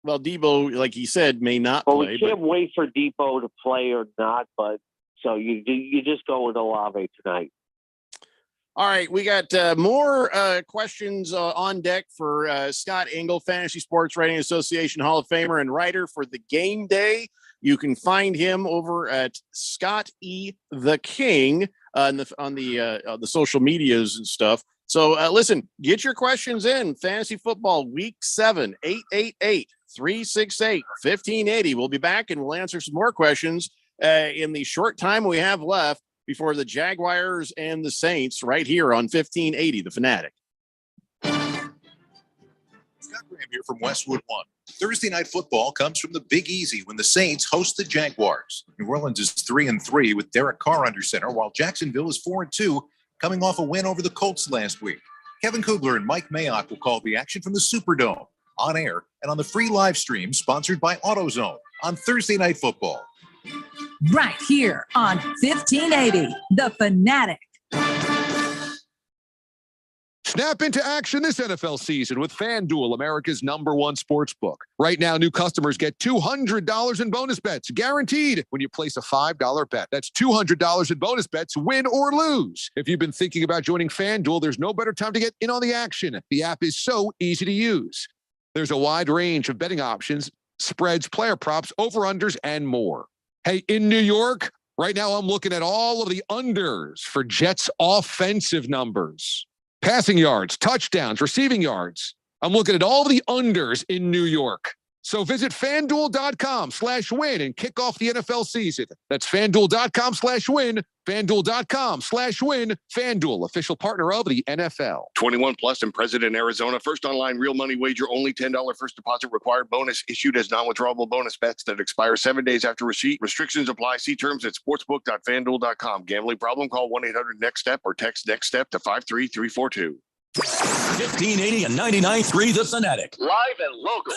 Well, Debo, like he said, may not play. We can't wait for Debo to play or not, but so you just go with Olave tonight. All right, we got more questions on deck for Scott Engel, Fantasy Sports Writing Association Hall of Famer and writer for The Game Day. You can find him over at Scott E. the King on the social medias and stuff. So listen, get your questions in. Fantasy Football Week 7, 888-368-1580. We'll be back and we'll answer some more questions in the short time we have left before the Jaguars and the Saints right here on 1580, The Fanatic. Scott Graham here from Westwood One. Thursday night football comes from the Big Easy when the Saints host the Jaguars. New Orleans is 3-3 with Derek Carr under center, while Jacksonville is 4-2, coming off a win over the Colts last week. Kevin Kugler and Mike Mayock will call the action from the Superdome, on air and on the free live stream sponsored by AutoZone on Thursday Night Football. Right here on 1580, The Fanatic. Snap into action this NFL season with FanDuel, America's #1 sports book. Right now, new customers get $200 in bonus bets, guaranteed when you place a $5 bet. That's $200 in bonus bets, win or lose. If you've been thinking about joining FanDuel, there's no better time to get in on the action. The app is so easy to use. There's a wide range of betting options, spreads, player props, over-unders, and more. Hey, in New York, right now I'm looking at all of the unders for Jets offensive numbers. Passing yards, touchdowns, receiving yards. I'm looking at all the unders in New York. So visit FanDuel.com/win and kick off the NFL season. That's FanDuel.com/win, FanDuel.com/win. FanDuel, official partner of the NFL. 21 plus and present in Arizona. First online real money wager, only $10 first deposit required. Bonus issued as non-withdrawable bonus bets that expire 7 days after receipt. Restrictions apply. See terms at sportsbook.fanduel.com. Gambling problem? Call 1-800-NEXT-STEP or text NEXT STEP to 53342. 1580 and 99.3 The Fanatic. Live and local.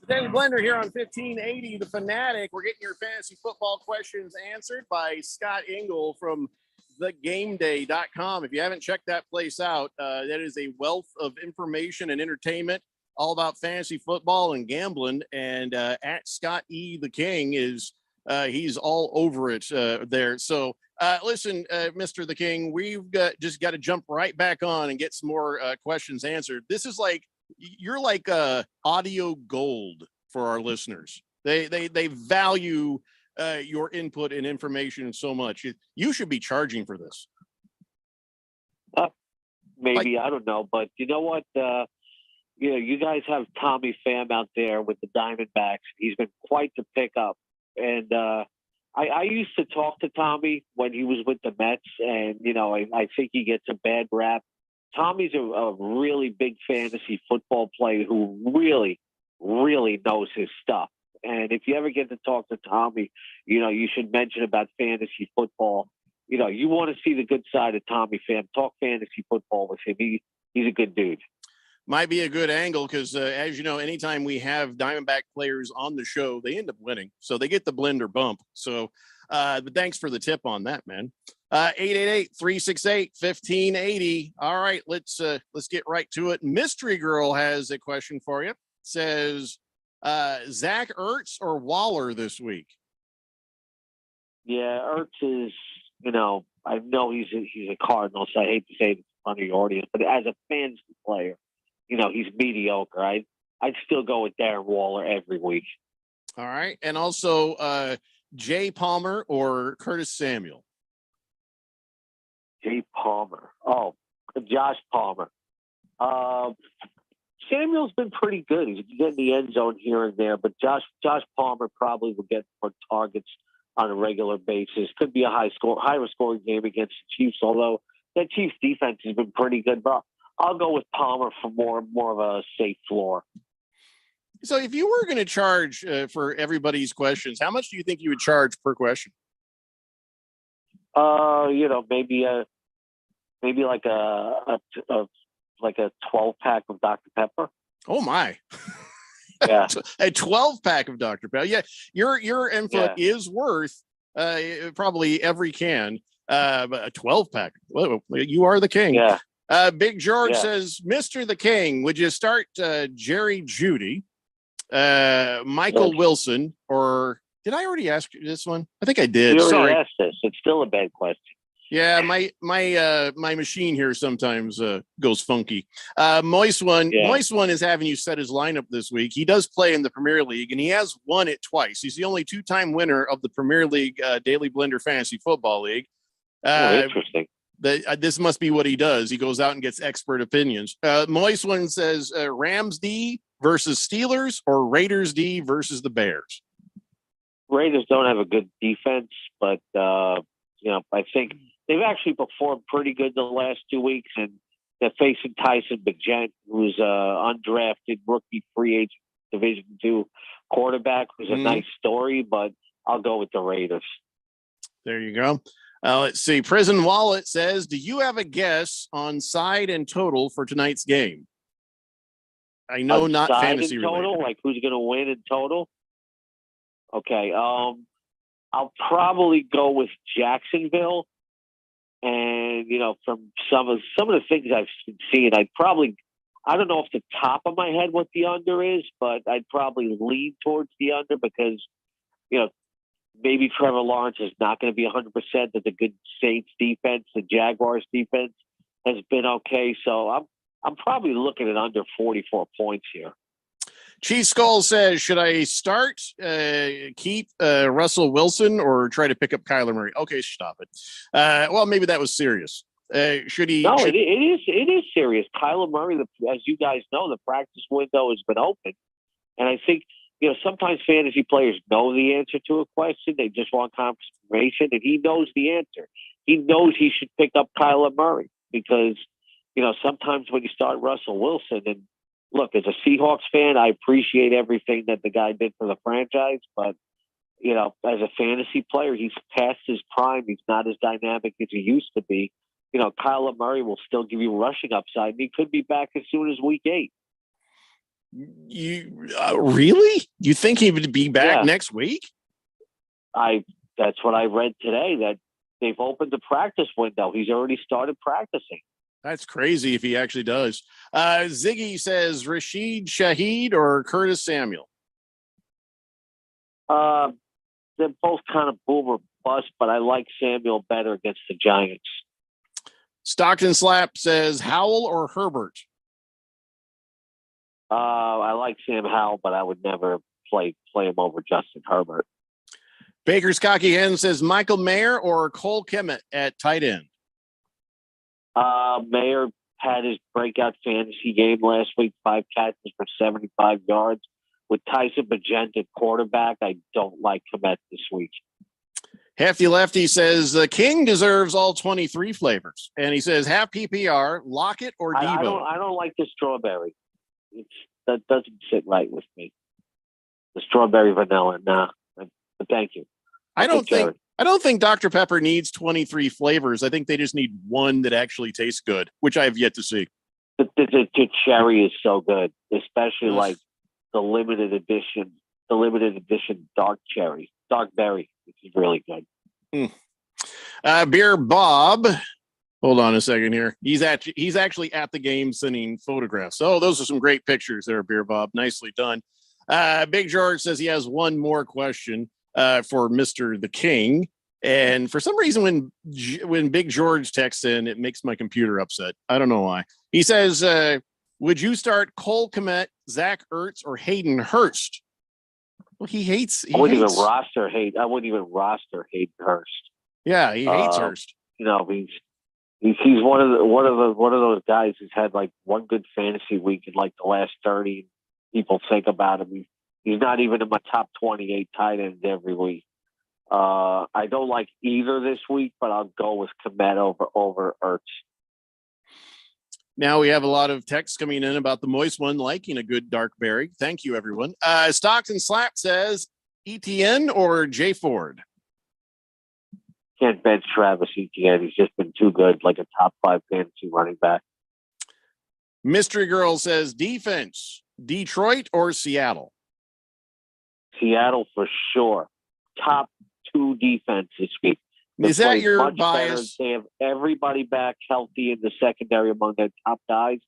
Daily Blender here on 1580 The Fanatic. We're getting your fantasy football questions answered by Scott Engel from thegameday.com. If you haven't checked that place out, that is a wealth of information and entertainment all about fantasy football and gambling. And at Scott E. the King is he's all over it there. So listen, Mr. the King, we've just got to jump right back on and get some more questions answered. This is like you're like audio gold for our listeners. They value your input and information so much. You should be charging for this. Maybe, I don't know, but you know what? You guys have Tommy Pham out there with the Diamondbacks. He's been quite the pickup. And I used to talk to Tommy when he was with the Mets, and, I think he gets a bad rap. Tommy's a really big fantasy football player who really, really knows his stuff. And if you ever get to talk to Tommy, you should mention about fantasy football. You want to see the good side of Tommy Pham. Talk fantasy football with him. He's a good dude. Might be a good angle because, as you know, anytime we have Diamondback players on the show, they end up winning. So they get the blender bump. So but thanks for the tip on that, man. 888-368-1580. All right, let's get right to it. Mystery Girl has a question for you. Says Zach Ertz or Waller this week? Yeah, Ertz is, I know he's a Cardinal, so I hate to say it in front of your audience, but as a fantasy player, he's mediocre. I'd still go with Darren Waller every week. All right. And also Jay Palmer or Curtis Samuel? Jay Palmer. Oh, Josh Palmer. Samuel's been pretty good. He's getting the end zone here and there, but Josh Palmer probably will get more targets on a regular basis. Could be a higher scoring game against the Chiefs, although that Chiefs defense has been pretty good. But I'll go with Palmer for more of a safe floor. So if you were going to charge for everybody's questions, how much do you think you would charge per question? Maybe like a 12-pack of Dr. Pepper. Oh my. Yeah. A 12-pack of Dr. Pepper. Yeah. Your input is worth probably every can. But a 12-pack. Well, you are the king. Yeah. Big George says, Mr. the King, would you start Jerry Jeudy, Michael Wilson, or did I already ask you this one? I think I did. You already Sorry. asked this. It's still a bad question. Yeah, my machine here sometimes goes funky. Moist One is having you set his lineup this week. He does play in the Premier League, and he has won it twice. He's the only two-time winner of the Premier League Daily Blender Fantasy Football League. Interesting. This must be what he does. He goes out and gets expert opinions. Moist One says Rams D versus Steelers or Raiders D versus the Bears. Raiders don't have a good defense, but I think they've actually performed pretty good the last 2 weeks, and they're facing Tyson Bagent, who's undrafted rookie free agent Division II quarterback, who's a nice story, but I'll go with the Raiders. There you go. Let's see. Prison Wallet says, do you have a guess on side and total for tonight's game? I know not fantasy total, related. like who's going to win in total? Okay. I'll probably go with Jacksonville. And, from some of the things I've been seeing, I don't know off the top of my head what the under is, but I'd probably lean towards the under because, maybe Trevor Lawrence is not going to be 100%, that the good Saints defense, the Jaguars defense has been okay. So I'm probably looking at under 44 points here. Chief Skull says, should I start, keep Russell Wilson or try to pick up Kyler Murray? Okay, stop it. Well, maybe that was serious. Should he? No, it is serious. Kyler Murray, as you guys know, the practice window has been open. And I think, sometimes fantasy players know the answer to a question. They just want confirmation, and he knows the answer. He knows he should pick up Kyler Murray because, sometimes when you start Russell Wilson, and look, as a Seahawks fan, I appreciate everything that the guy did for the franchise, but, as a fantasy player, he's past his prime. He's not as dynamic as he used to be. Kyler Murray will still give you rushing upside, and he could be back as soon as week 8. You really? You think he would be back next week? That's what I read today, that they've opened the practice window. He's already started practicing. That's crazy if he actually does. Ziggy says Rashid Shaheed or Curtis Samuel. They're both kind of boom or bust, but I like Samuel better against the Giants. Stockton Slap says Howell or Herbert. I like Sam Howell, but I would never play him over Justin Herbert. Baker's Cocky Hen says Michael Mayer or Cole Kmet at tight end. Mayer had his breakout fantasy game last week, 5 catches for 75 yards. With Tyson Bagent at quarterback, I don't like Kmet this week. Hefty Lefty says the King deserves all 23 flavors. And he says half PPR, Lockett or Debo. I don't like the strawberry. That doesn't sit right with me. The strawberry vanilla, nah. But thank you. I don't think Dr. Pepper needs 23 flavors. I think they just need one that actually tastes good, which I have yet to see. The cherry is so good, especially like the limited edition dark berry, which is really good. Beer Bob. Hold on a second here. He's actually at the game sending photographs. Oh, those are some great pictures there, Beer Bob. Nicely done. Big George says he has one more question for Mr. the King. And for some reason, when Big George texts in, it makes my computer upset. I don't know why. He says, would you start Cole Kmet, Zach Ertz, or Hayden Hurst? Well, he hates. I wouldn't even roster Hayden Hurst. Yeah, he hates Hurst. You know, he's one of those guys who's had like one good fantasy week in like the last 30. People think about him. He's not even in my top 28 tight ends every week. I don't like either this week, but I'll go with Kmet over Ertz. Now we have a lot of texts coming in about the moist one liking a good dark berry. Thank you, everyone. Stockton Slap says ETN or Jay Ford. Can't bench Travis Etienne. He's just been too good, like a top 5 fantasy running back. Mystery Girl says defense, Detroit or Seattle? Seattle for sure. Top 2 defense this week. Is that your bias? They have everybody back healthy in the secondary among their top guys.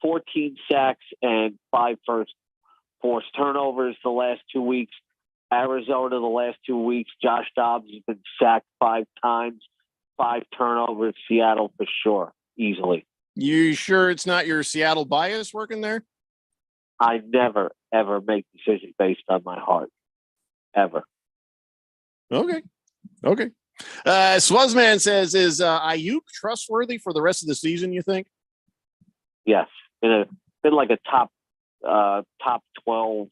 14 sacks and 5 forced turnovers the last 2 weeks. Arizona the last 2 weeks. Josh Dobbs has been sacked 5 times, 5 turnovers. Seattle for sure, easily. You sure it's not your Seattle bias working there? I never, ever make decisions based on my heart. Ever. Okay. Swazman says, is Ayuk trustworthy for the rest of the season, you think? Yes. Been like a top 12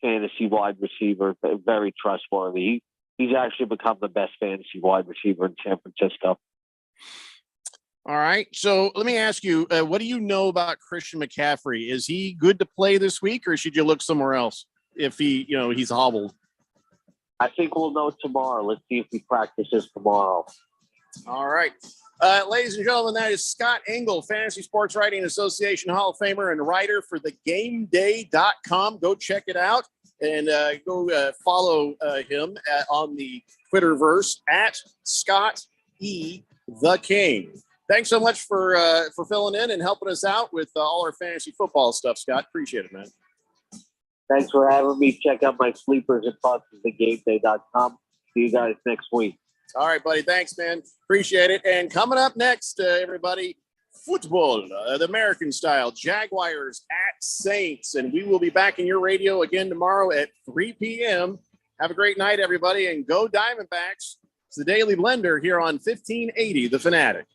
fantasy wide receiver, very trustworthy. He's actually become the best fantasy wide receiver in San Francisco. All right. So let me ask you, what do you know about Christian McCaffrey? Is he good to play this week, or should you look somewhere else if he's hobbled? I think we'll know tomorrow. Let's see if he practices tomorrow. All right. Ladies and gentlemen, that is Scott Engel, Fantasy Sports Writing Association Hall of Famer and writer for thegameday.com. Go check it out and go follow him on the Twitterverse at Scott E. the King. Thanks so much for filling in and helping us out with all our fantasy football stuff, Scott. Appreciate it, man. Thanks for having me. Check out my sleepers and thoughts at thegameday.com. See you guys next week. All right, buddy. Thanks, man. Appreciate it. And coming up next, everybody, football, the American style, Jaguars at Saints. And we will be back in your radio again tomorrow at 3 p.m. Have a great night, everybody, and go Diamondbacks. It's the Daily Blender here on 1580 The Fanatic.